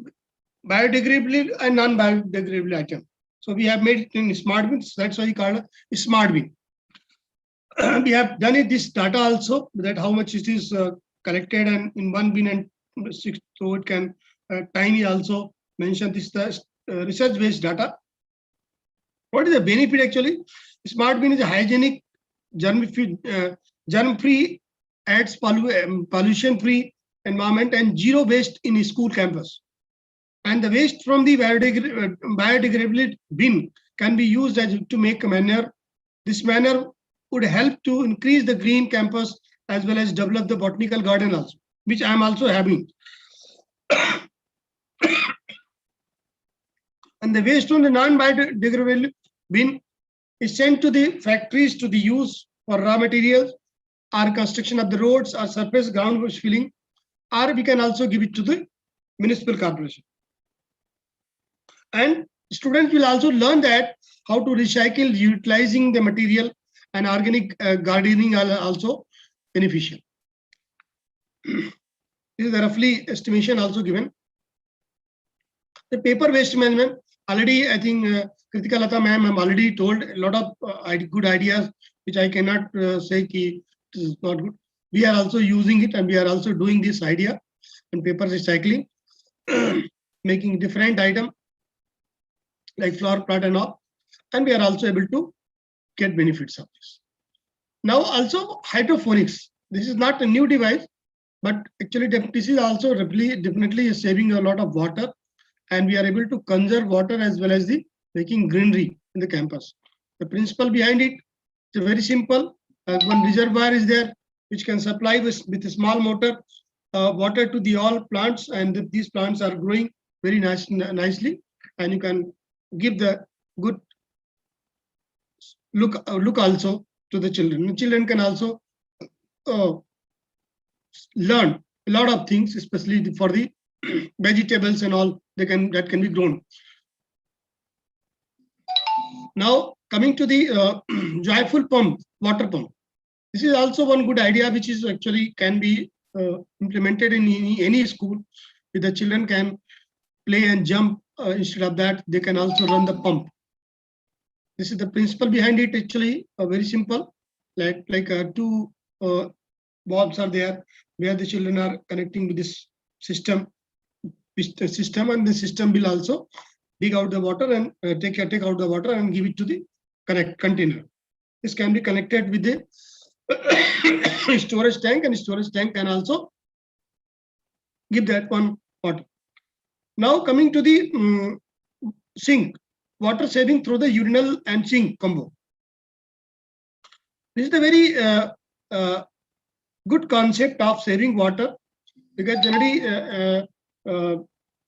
biodegradable and non-biodegradable item. So we have made it in smart bins. That's why we call it a smart bin. We have done it this data also, that how much it is collected and in one bin and 6, so it can tiny also mention this research based data. What is the benefit actually? Smart bin is a hygienic, germ free, adds pollution free environment and zero waste in a school campus. And the waste from the biodegradable bin can be used to make a manure. This manure would help to increase the green campus as well as develop the botanical garden also, which I am also having. And the waste from the non-biodegradable bin is sent to the factories to the use for raw materials, or construction of the roads, or surface groundwater filling, or we can also give it to the municipal corporation. And students will also learn that how to recycle, utilizing the material, and organic gardening are also beneficial. This is a roughly estimation also given. The paper waste management, already I think Kritika Lata ma'am have already told a lot of good ideas, which I cannot say this is not good. We are also using it, and we are also doing this idea and paper recycling, making different item like flower plant and all, and we are also able to get benefits of this. Now also hydroponics. This is not a new device, but actually this is also definitely saving a lot of water, and we are able to conserve water as well as the making greenery in the campus. The principle behind it is very simple. One reservoir is there which can supply with a small motor water to the all plants, and these plants are growing very nicely, and you can give the good look also to the children. The children can also learn a lot of things, especially for the vegetables and all that can be grown. Now coming to the joyful pump, water pump. This is also one good idea which is actually can be implemented in any school. if the children can play and jump, instead of that, they can also run the pump. This is the principle behind it. Actually, very simple. Like two bulbs are there where the children are connecting with this system, and the system will also dig out the water and take out the water and give it to the correct container. This can be connected with the storage tank, and storage tank can also give that one water. Now coming to the sink, water saving through the urinal and sink combo. This is the very good concept of saving water, because generally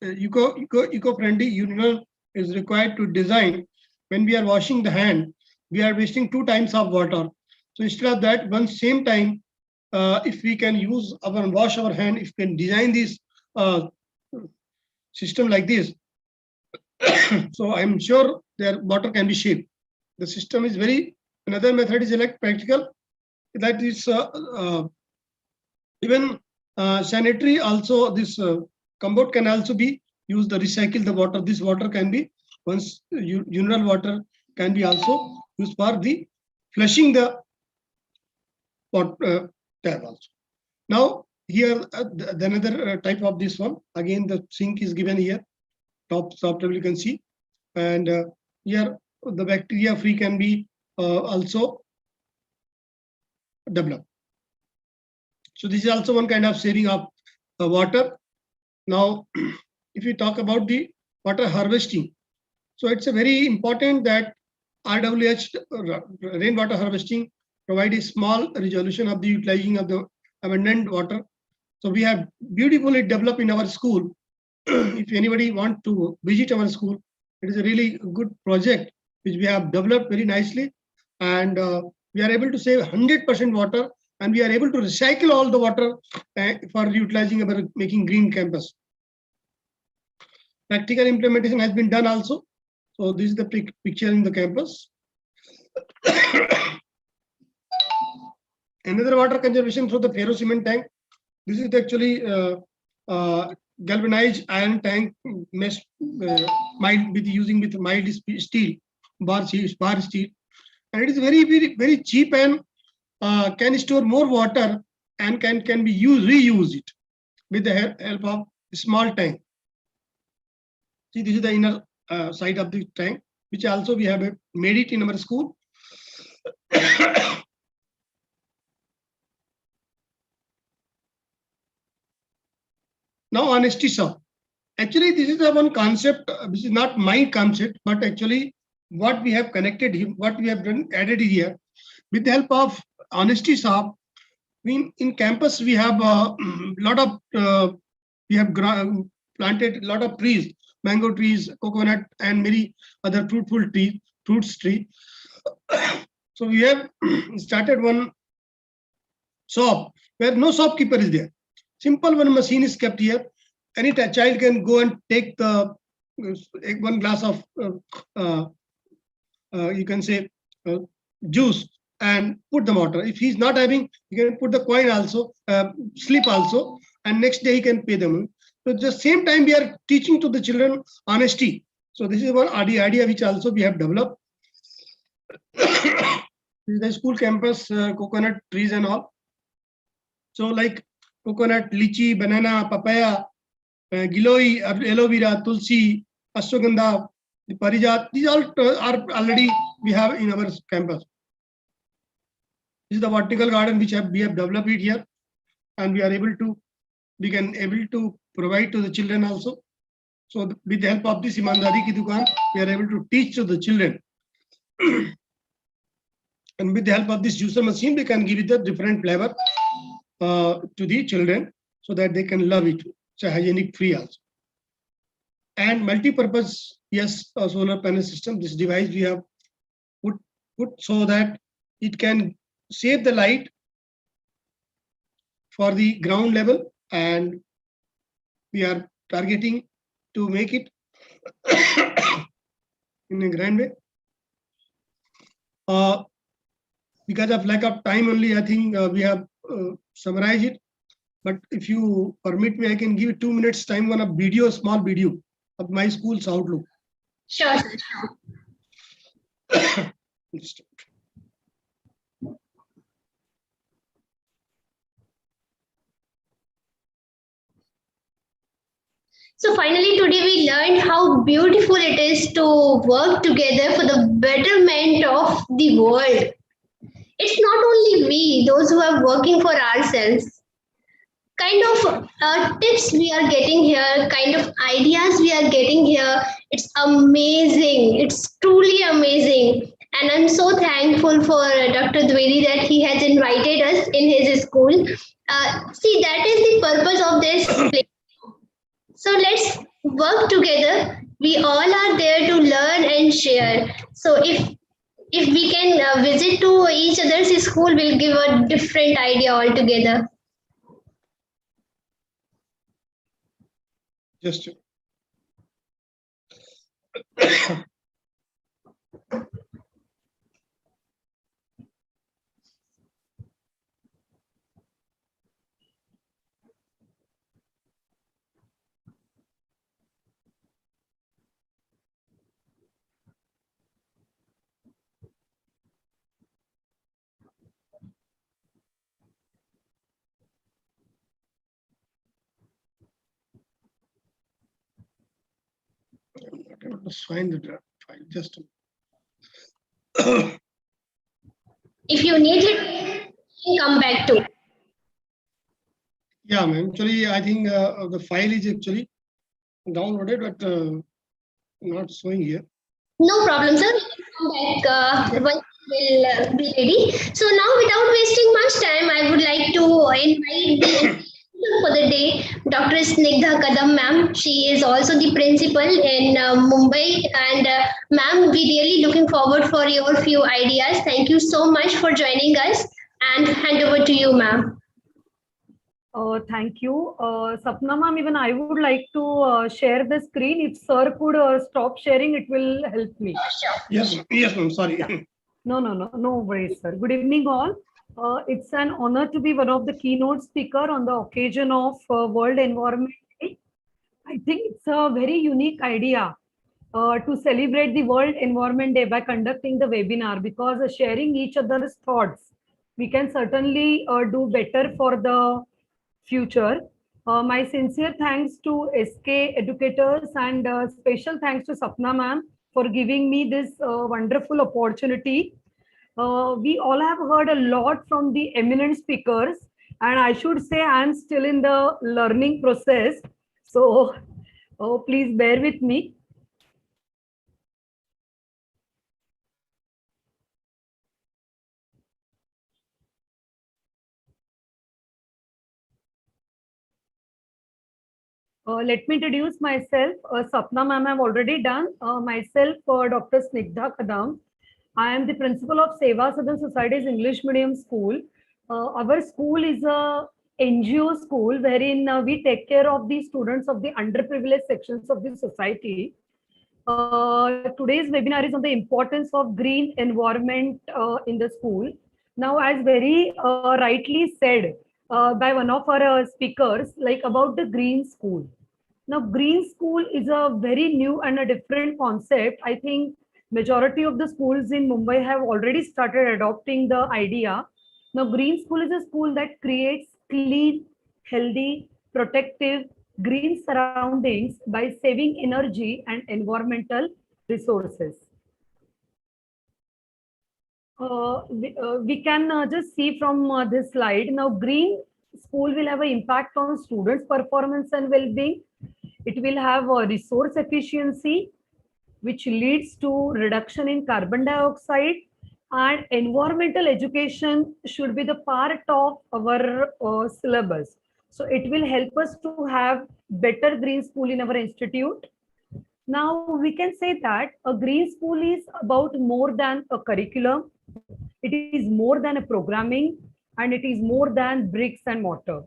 eco-friendly urinal is required to design. When we are washing the hand, we are wasting 2 times of water. So instead of that, one same time, if we can wash our hand, if we can design this system like this, so I'm sure their water can be saved. The system is another method is like practical. That is even sanitary also. This compote can also be used to recycle the water. This water can be, once urinal water can be also used for the flushing the tap also. Now here another type of this one. Again, the sink is given here. Top level you can see, and here the bacteria free can be also developed. So this is also one kind of saving of water. Now, if we talk about the water harvesting, so it's a very important that RWH rainwater harvesting provide a small resolution of the utilizing of the abundant water. So we have beautifully developed in our school. If anybody want to visit our school, it is a really good project which we have developed very nicely, and we are able to save 100% water, and we are able to recycle all the water for utilizing our making green campus. Practical implementation has been done also. So this is the picture in the campus. Another water conservation through the ferro cement tank. This is actually galvanized iron tank using with mild steel, bar steel, and it is very cheap and can store more water and can be reuse it with the help of a small tank. See, this is the inner side of the tank, which also we have made it in our school. Now, honesty shop. Actually, this is the one concept, which is not my concept, but actually what we have connected, what we have done, added here. With the help of honesty shop, in campus we have a lot of, we have planted a lot of trees, mango trees, coconut, and many other fruits tree. So we have started one shop where no shopkeeper is there. Simple one machine is kept here. Any child can go and take the one glass of you can say juice and put the water. If he's not having, he can put the coin also, slip also, and next day he can pay them. So at the same time, we are teaching to the children honesty. So this is one idea which also we have developed. This is the school campus, coconut trees and all. So like coconut, lychee, banana, papaya, giloi, aloe vera, tulsi, ashwagandha, the parijat, these all are already we have in our campus. This is the vertical garden which we have developed it here, and we can able to provide to the children also. So with the help of this Imandari Ki Dukaan, we are able to teach to the children. And with the help of this juicer machine, we can give it a different flavor to the children so that they can love it. It's a hygienic free also. And multi-purpose, yes, solar panel system. This device we have put so that it can save the light for the ground level, and we are targeting to make it in a grand way. Because of lack of time only, I think we have summarized it. But if you permit me, I can give you 2 minutes time on a video, small video of my school's outlook. Sure, sir. So finally, today we learned how beautiful it is to work together for the betterment of the world. It's not only we, those who are working for ourselves. Kind of tips we are getting here, kind of ideas we are getting here. It's amazing. It's truly amazing. And I'm so thankful for Dr. Dwivedi that he has invited us in his school. See, that is the purpose of this place. So let's work together. We all are there to learn and share. So if we can visit to each other's school, we'll give a different idea altogether. Just I'm not able to find the draft file. Just If you need it, you can come back to. yeah, ma'am. Actually, I think the file is actually downloaded, but not showing here. No problem, sir. Come back once we'll be ready. So now, without wasting much time, I would like to invite the for the day, Dr. Snigdha Kadam, ma'am. She is also the principal in Mumbai, and ma'am, we really looking forward for your few ideas. Thank you so much for joining us, and hand over to you, ma'am. Thank you. Sapna ma'am, even I would like to share the screen. If sir could stop sharing, it will help me. Yes, yes, ma'am. Sorry. Yeah. No worries, sir. Good evening, all. It's an honor to be one of the keynote speaker on the occasion of World Environment Day. I think it's a very unique idea to celebrate the World Environment Day by conducting the webinar, because sharing each other's thoughts, we can certainly do better for the future. My sincere thanks to SK educators, and special thanks to Sapna ma'am for giving me this wonderful opportunity. We all have heard a lot from the eminent speakers, and I should say I'm still in the learning process. So please bear with me. Let me introduce myself. Sapna ma'am I've already done. Myself, Dr. Snigdha Kadam. I am the principal of Seva Southern Society's English Medium School. Our school is a NGO school wherein we take care of the students of the underprivileged sections of the society. Today's webinar is on the importance of green environment in the school. Now, as very rightly said by one of our speakers, like about the green school. Now, green school is a very new and a different concept. I think majority of the schools in Mumbai have already started adopting the idea. Now, green school is a school that creates clean, healthy, protective, green surroundings by saving energy and environmental resources. We can just see from this slide. Now, green school will have an impact on students' performance and well-being. It will have a resource efficiency, which leads to reduction in carbon dioxide, and environmental education should be the part of our syllabus. So it will help us to have better green school in our institute. Now we can say that a green school is about more than a curriculum. It is more than a programming, and it is more than bricks and mortar.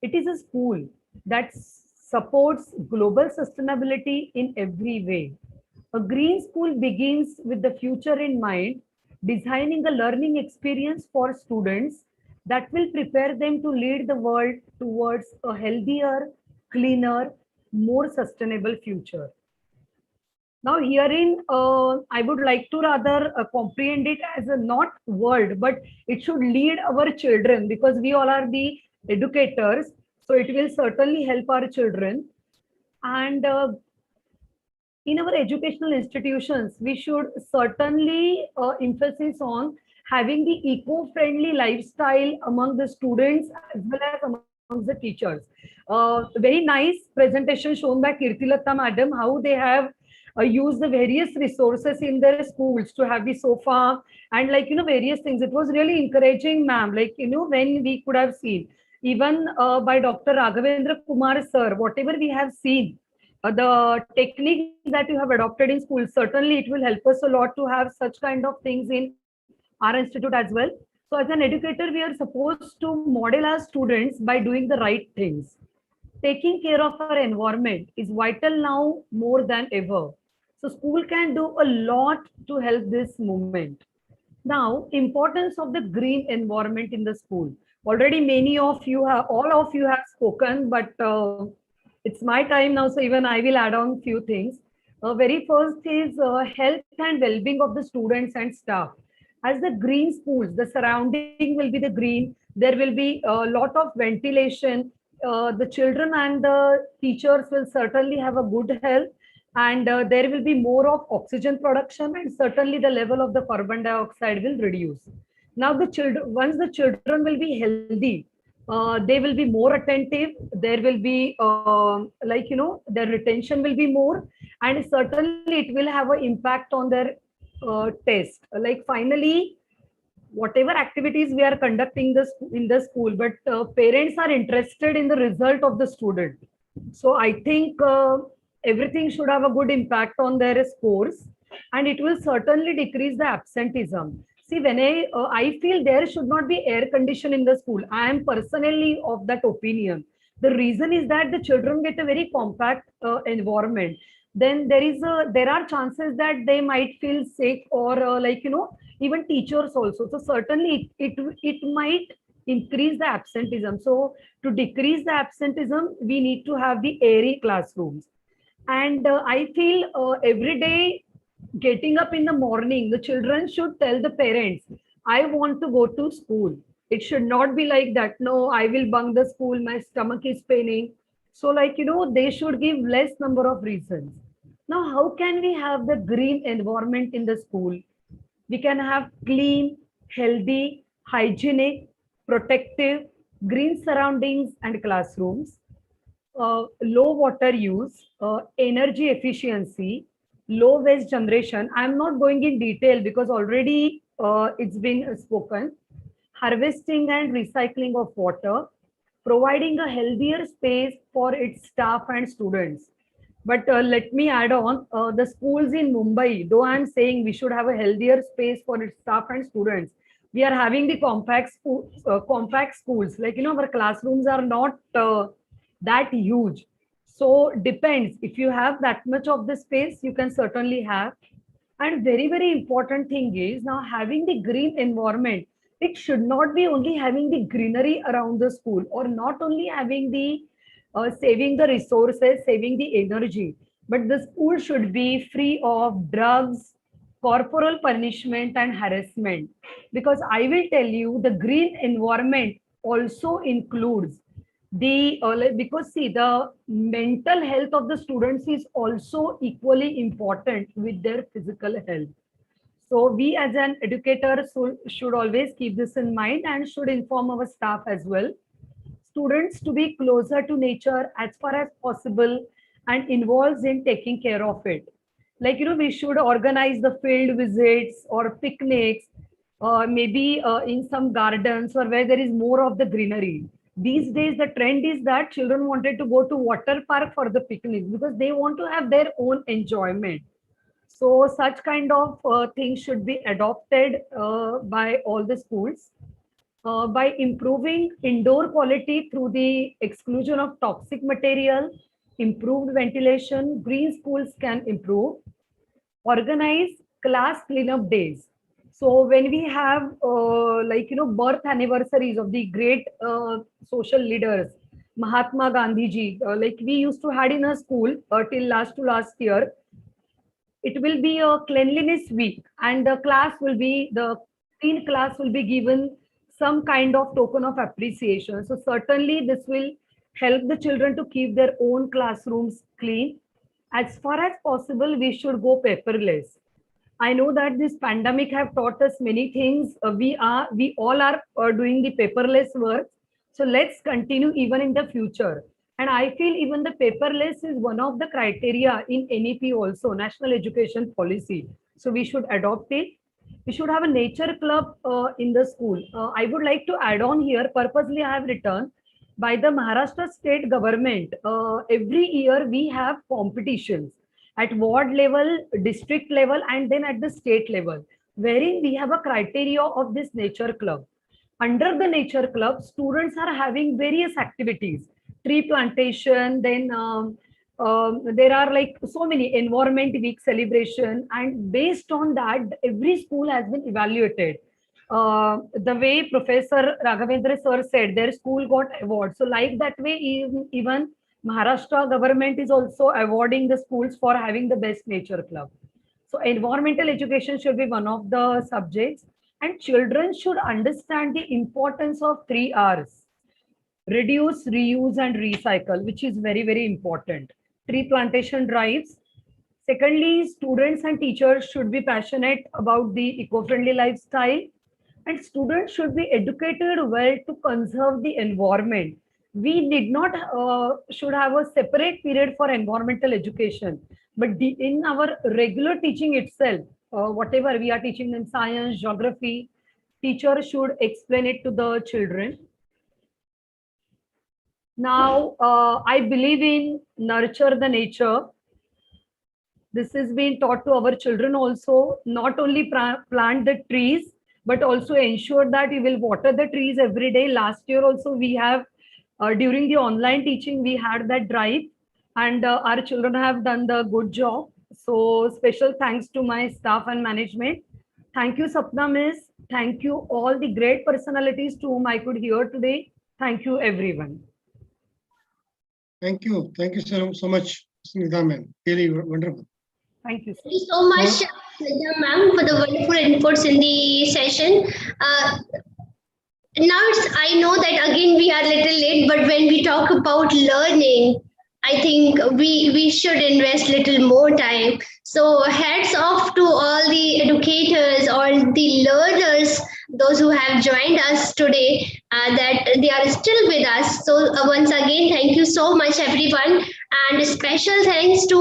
It is a school that supports global sustainability in every way. A green school begins with the future in mind, designing a learning experience for students that will prepare them to lead the world towards a healthier, cleaner, more sustainable future. Now, herein, I would like to rather comprehend it as a not world, but it should lead our children, because we all are the educators. So it will certainly help our children. And in our educational institutions, we should certainly emphasis on having the eco-friendly lifestyle among the students as well as among the teachers. Very nice presentation shown by Kirtilata madam, how they have used the various resources in their schools to have the sofa and various things. It was really encouraging, ma'am, when we could have seen, even by Dr. Raghavendra Kumar sir, whatever we have seen, the techniques that you have adopted in school, certainly it will help us a lot to have such kind of things in our institute as well. So as an educator, we are supposed to model our students by doing the right things. Taking care of our environment is vital now more than ever. So school can do a lot to help this movement. Now, importance of the green environment in the school. Already many of you have, all of you have spoken, but it's my time now, so even I will add on few things. Very first is health and well-being of the students and staff. As the green schools, the surrounding will be the green. There will be a lot of ventilation. The children and the teachers will certainly have a good health, and there will be more of oxygen production, and certainly the level of the carbon dioxide will reduce. Now the children, once the children will be healthy, they will be more attentive. There will be their retention will be more, and certainly it will have an impact on their test. Like finally, whatever activities we are conducting this in the school, but parents are interested in the result of the student. So I think everything should have a good impact on their scores, and it will certainly decrease the absenteeism. See, when I feel there should not be air condition in the school. I am personally of that opinion. The reason is that the children get a very compact environment. Then there are chances that they might feel sick, or even teachers also. So certainly it might increase the absenteeism. So to decrease the absenteeism, we need to have the airy classrooms. And I feel every day getting up in the morning, the children should tell the parents, I want to go to school. It should not be like that. No, I will bunk the school. My stomach is paining. So they should give less number of reasons. Now, how can we have the green environment in the school? We can have clean, healthy, hygienic, protective, green surroundings and classrooms, low water use, energy efficiency, low waste generation. I'm not going in detail because already it's been spoken. Harvesting and recycling of water, providing a healthier space for its staff and students. But let me add on, the schools in Mumbai, though I'm saying we should have a healthier space for its staff and students, we are having the compact schools. Our classrooms are not that huge. So depends, if you have that much of the space, you can certainly have. And very, very important thing is now having the green environment. It should not be only having the greenery around the school, or not only having the saving the resources, saving the energy, but the school should be free of drugs, corporal punishment and harassment. Because I will tell you, the green environment also includes the because see, the mental health of the students is also equally important with their physical health. So we as an educator should always keep this in mind and should inform our staff as well. Students to be closer to nature as far as possible and involves in taking care of it. We should organize the field visits or picnics, maybe in some gardens or where there is more of the greenery. These days, the trend is that children wanted to go to water park for the picnic because they want to have their own enjoyment. So such kind of things should be adopted by all the schools. By improving indoor quality through the exclusion of toxic material, improved ventilation, green schools can improve. Organize class cleanup days. So when we have birth anniversaries of the great social leaders, Mahatma Gandhi ji, like we used to had in a school till last year, it will be a cleanliness week, and the clean class will be given some kind of token of appreciation. So certainly this will help the children to keep their own classrooms clean. As far as possible, we should go paperless. I know that this pandemic have taught us many things. We all are doing the paperless work. So let's continue even in the future. And I feel even the paperless is one of the criteria in NEP also, National Education Policy. So we should adopt it. We should have a nature club in the school. I would like to add on here, purposely I have written, by the Maharashtra state government, every year we have competitions at ward level, district level, and then at the state level, wherein we have a criteria of this nature club. Under the nature club, students are having various activities, tree plantation, then there are like so many environment week celebration, and based on that, every school has been evaluated. The way Professor Raghavendra sir said, their school got award. So like that way, even Maharashtra government is also awarding the schools for having the best nature club. So environmental education should be one of the subjects, and children should understand the importance of 3 R's: reduce, reuse, and recycle, which is very, very important. Tree plantation drives. Secondly, students and teachers should be passionate about the eco-friendly lifestyle, and students should be educated well to conserve the environment. We did not should have a separate period for environmental education, but in our regular teaching itself, whatever we are teaching in science, geography, teacher should explain it to the children. Now, I believe in nurture the nature. This is being taught to our children also. Not only plant the trees, but also ensure that we will water the trees every day. Last year also we have, during the online teaching, we had that drive, and our children have done the good job. So special thanks to my staff and management. Thank you, Sapna Miss. Thank you all the great personalities to whom I could hear today. Thank you, everyone. Thank you. Thank you so much, Snigdha ma'am. Really wonderful. Thank you so much, Snigdha ma'am, for the wonderful inputs in the session. Now I know that again we are a little late, but when we talk about learning, I think we should invest little more time. So hats off to all the educators, all the learners, those who have joined us today, that they are still with us. So once again, thank you so much, everyone. And special thanks to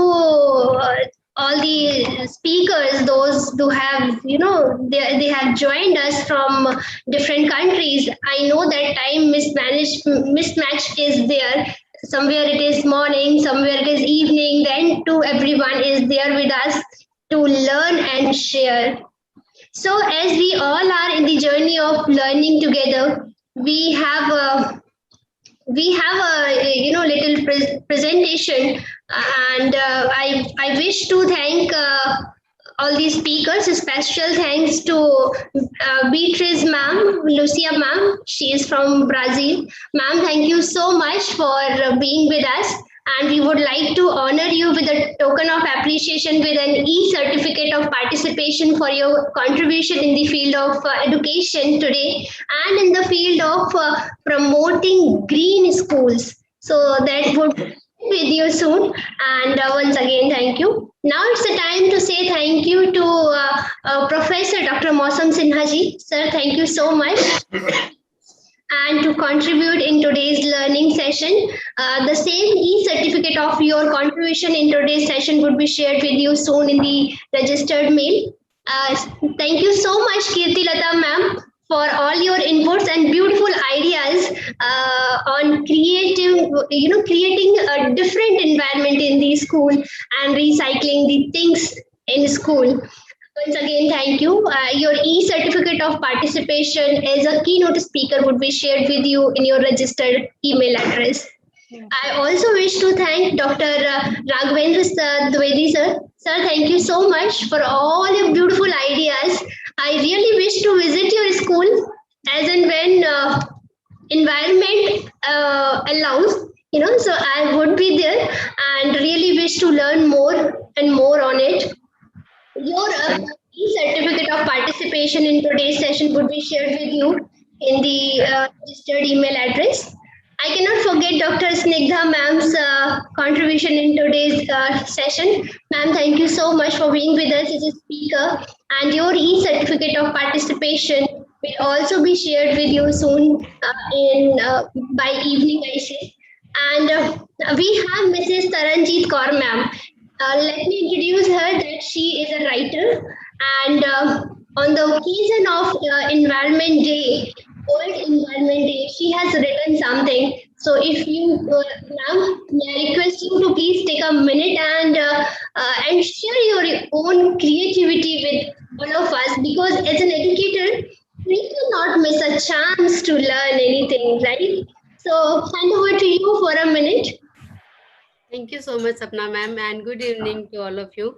all the speakers, those who have, they have joined us from different countries. I know that time mismatch is there. Somewhere it is morning, somewhere it is evening, then to everyone is there with us to learn and share. So as we all are in the journey of learning together, we have a little presentation, and I wish to thank all these speakers. A special thanks to Beatrice ma'am, Lucia ma'am. She is from Brazil. Ma'am, thank you so much for being with us. And we would like to honor you with a token of appreciation with an e-certificate of participation for your contribution in the field of education today and in the field of promoting green schools. So that would be with you soon. And once again, thank you. Now it's the time to say thank you to Professor Dr. Mausam Sinha ji. Sir, thank you so much. And to contribute in today's learning session. The same e-certificate of your contribution in today's session would be shared with you soon in the registered mail. Thank you so much, Kirti Lata ma'am, for all your inputs and beautiful ideas on creating a different environment in the school and recycling the things in school. Once again, thank you. Your e-certificate of participation as a keynote speaker would be shared with you in your registered email address. I also wish to thank Dr. Raghavendra Dwivedi sir. Sir, thank you so much for all your beautiful ideas. I really of participation in today's session would be shared with you in the registered email address. I cannot forget Dr. Snigdha ma'am's contribution in today's session. Ma'am, thank you so much for being with us as a speaker. And your e-certificate of participation will also be shared with you soon by evening, I say. And we have Mrs. Taranjeet Kaur ma'am. Let me introduce her that she is a writer, and on the occasion of Environment Day, World Environment Day, she has written something. So if you, ma'am, may I request you to please take a minute and share your own creativity with all of us, because as an educator, we cannot miss a chance to learn anything, right? So hand over to you for a minute. Thank you so much, Sapna ma'am, and good evening to all of you.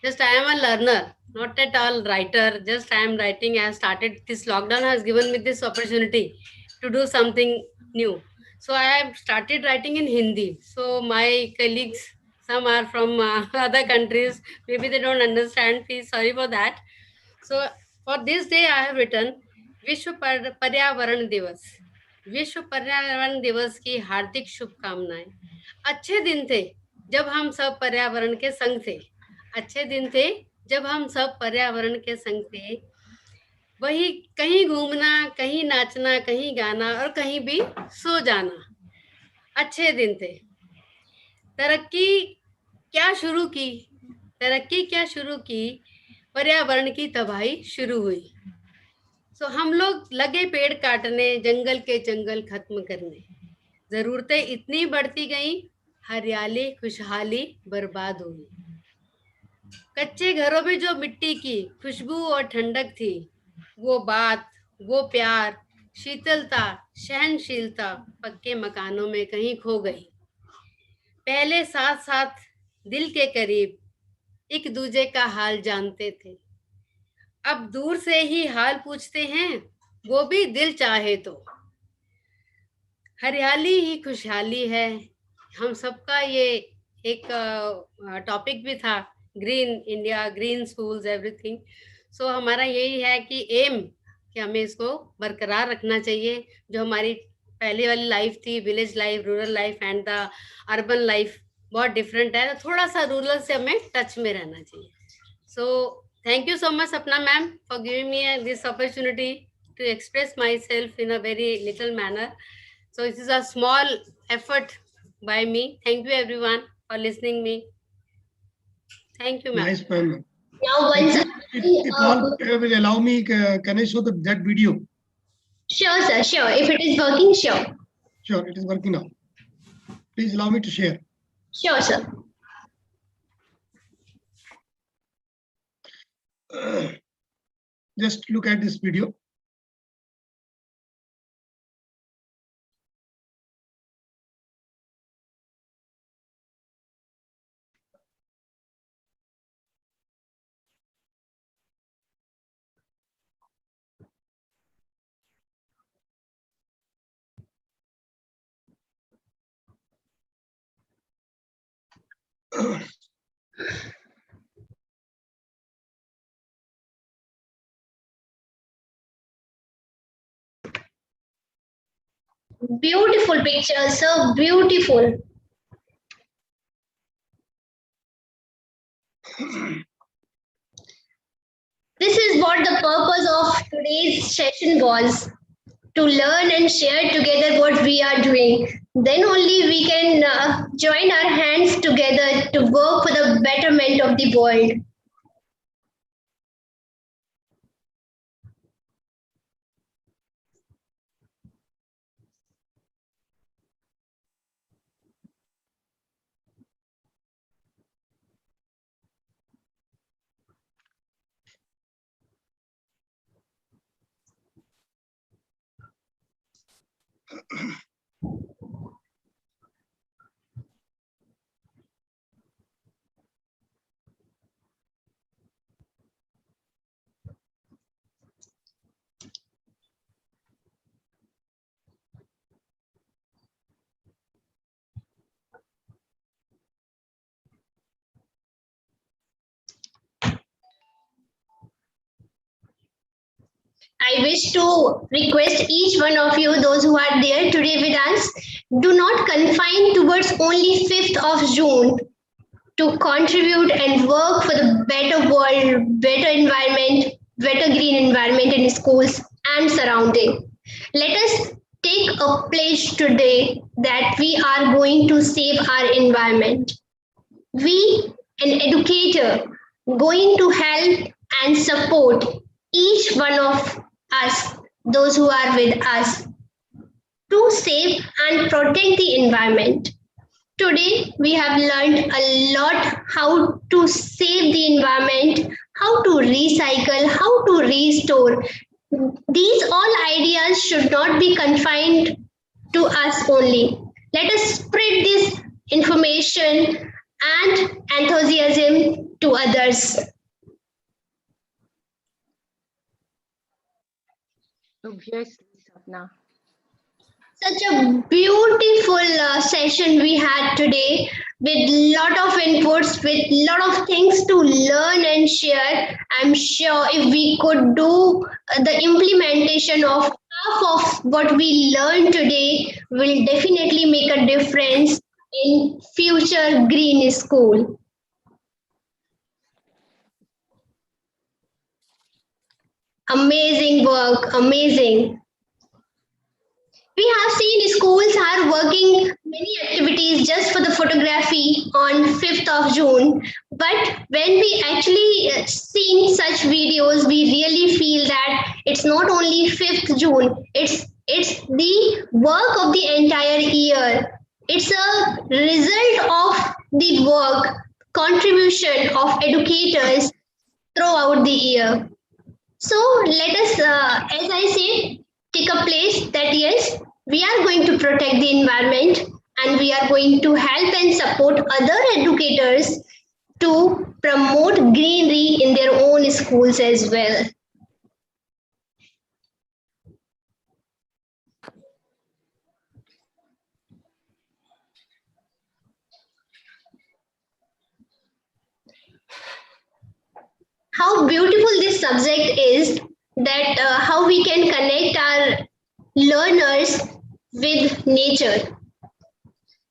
Just I am a learner, not at all writer. Just I am writing. I have started, this lockdown has given me this opportunity to do something new. So I have started writing in Hindi. So my colleagues, some are from other countries, maybe they don't understand. Please sorry for that. So for this day, I have written विश्व पर्यावरण दिवस. विश्व पर्यावरण दिवस की हार्दिक शुभकामनाएं. अच्छे दिन थे जब हम सब पर्यावरण के संग थे. अच्छे दिन थे जब हम सब पर्यावरण के संग थे. वही कहीं घूमना, कहीं नाचना, कहीं गाना और कहीं भी सो जाना. अच्छे दिन थे. तरक्की क्या शुरू की, तरक्की क्या शुरू की, पर्यावरण की तबाही शुरू हुई. सो हम लोग लगे पेड़ काटने, जंगल के जंगल खत्म करने. जरूरतें इतनी बढ़ती गई, हरियाली खुशहाली बर्बाद हुई. कच्चे घरों में जो मिट्टी की खुशबू और ठंडक थी, वो बात, वो प्यार, शीतलता, सहनशीलता पक्के मकानों में कहीं खो गई. पहले साथ साथ दिल के करीब एक दूजे का हाल जानते थे. अब दूर से ही हाल पूछते हैं, वो भी दिल चाहे तो. हरियाली ही खुशहाली है. हम सबका ये एक टॉपिक भी था, green India, green schools, everything. So हमारा यही है कि एम कि हमें इसको बरकरार रखना चाहिए. जो हमारी पहले वाली लाइफ थी, village life, rural life and the urban life बहुत डिफरेंट है. तो थोड़ा सा रूरल से हमें टच में रहना चाहिए. सो thank you so much, Sapna ma'am, for giving me this opportunity to express myself in a very little manner. So this is a small effort by me. Thank you everyone for listening me. Thank you, ma'am. Nice, ma'am. Now, once It all will allow me. Can I show that video? sure, sir, sure. If it is working, sure. Sure, it is working now. Please allow me to share. Sure, sir. Just look at this video. Beautiful picture, sir. Beautiful. This is what the purpose of today's session was, to learn and share together what we are doing. Then only we can join our hands together to work for the betterment of the world. I wish to request each one of you, those who are there today with us, do not confine towards only 5th of June to contribute and work for the better world, better environment, better green environment in schools and surrounding. Let us take a pledge today that we are going to save our environment. We, an educator, going to help and support each one of us, those who are with us, to save and protect the environment. Today, we have learned a lot how to save the environment, how to recycle, how to restore. These all ideas should not be confined to us only. Let us spread this information and enthusiasm to others. Obviously, Sapna. Such a beautiful session we had today with lot of inputs, with lot of things to learn and share. I'm sure if we could do the implementation of half of what we learned today will definitely make a difference in future green school. Amazing work, amazing. We have seen schools are working many activities just for the photography on 5th of June. But when we actually see such videos, we really feel that it's not only 5th June, it's the work of the entire year. It's a result of the work, contribution of educators throughout the year. So let us, as I said, take a place that yes, we are going to protect the environment and we are going to help and support other educators to promote greenery in their own schools as well. How beautiful this subject is, that how we can connect our learners with nature.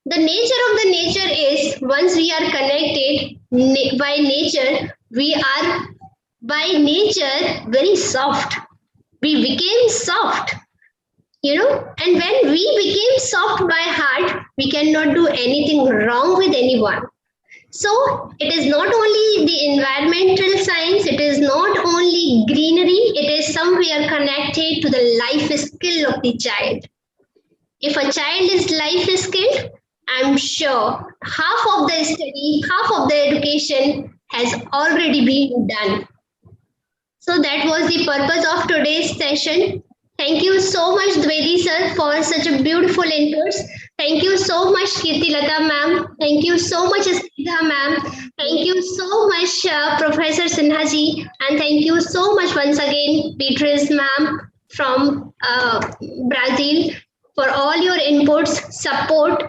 The nature of the nature is, once we are connected by nature, we are by nature very soft. We became soft, you know, and when we became soft by heart, we cannot do anything wrong with anyone. So it is not only the environmental science, it is not only greenery, it is somewhere connected to the life skill of the child. If a child is life skilled, I'm sure half of the study, half of the education has already been done. So that was the purpose of today's session. Thank you so much, Dwivedi sir, for such a beautiful inputs. Thank you so much, Kirtilata ma'am. Thank you so much, Snigdha ma'am. Thank you so much, Professor Sinha ji. And thank you so much once again, Beatrice ma'am from Brazil, for all your inputs, support,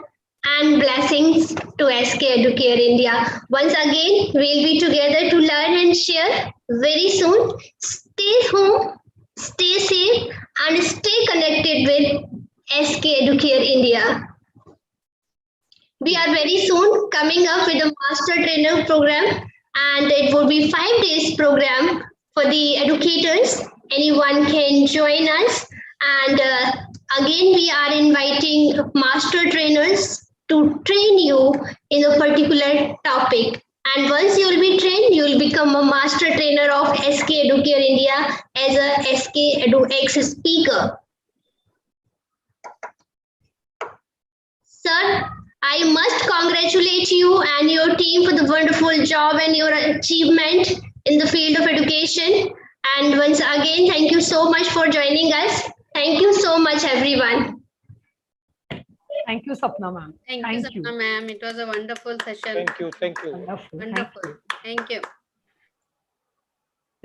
and blessings to SK Educare India. Once again, we'll be together to learn and share very soon. Stay home, stay safe, and stay connected with SK Educare India. We are very soon coming up with a master trainer program, and it will be 5 days program for the educators. Anyone can join us, and again we are inviting master trainers to train you in a particular topic. And once you will be trained, you will become a master trainer of SK Educare India as a SK EduX speaker. Sir, I must congratulate you and your team for the wonderful job and your achievement in the field of education. And once again, thank you so much for joining us. Thank you so much, everyone. Thank you, Sapna ma'am. Thank you, Sapna ma'am. It was a wonderful session. Thank you. Thank you. Wonderful. Wonderful. Thank you.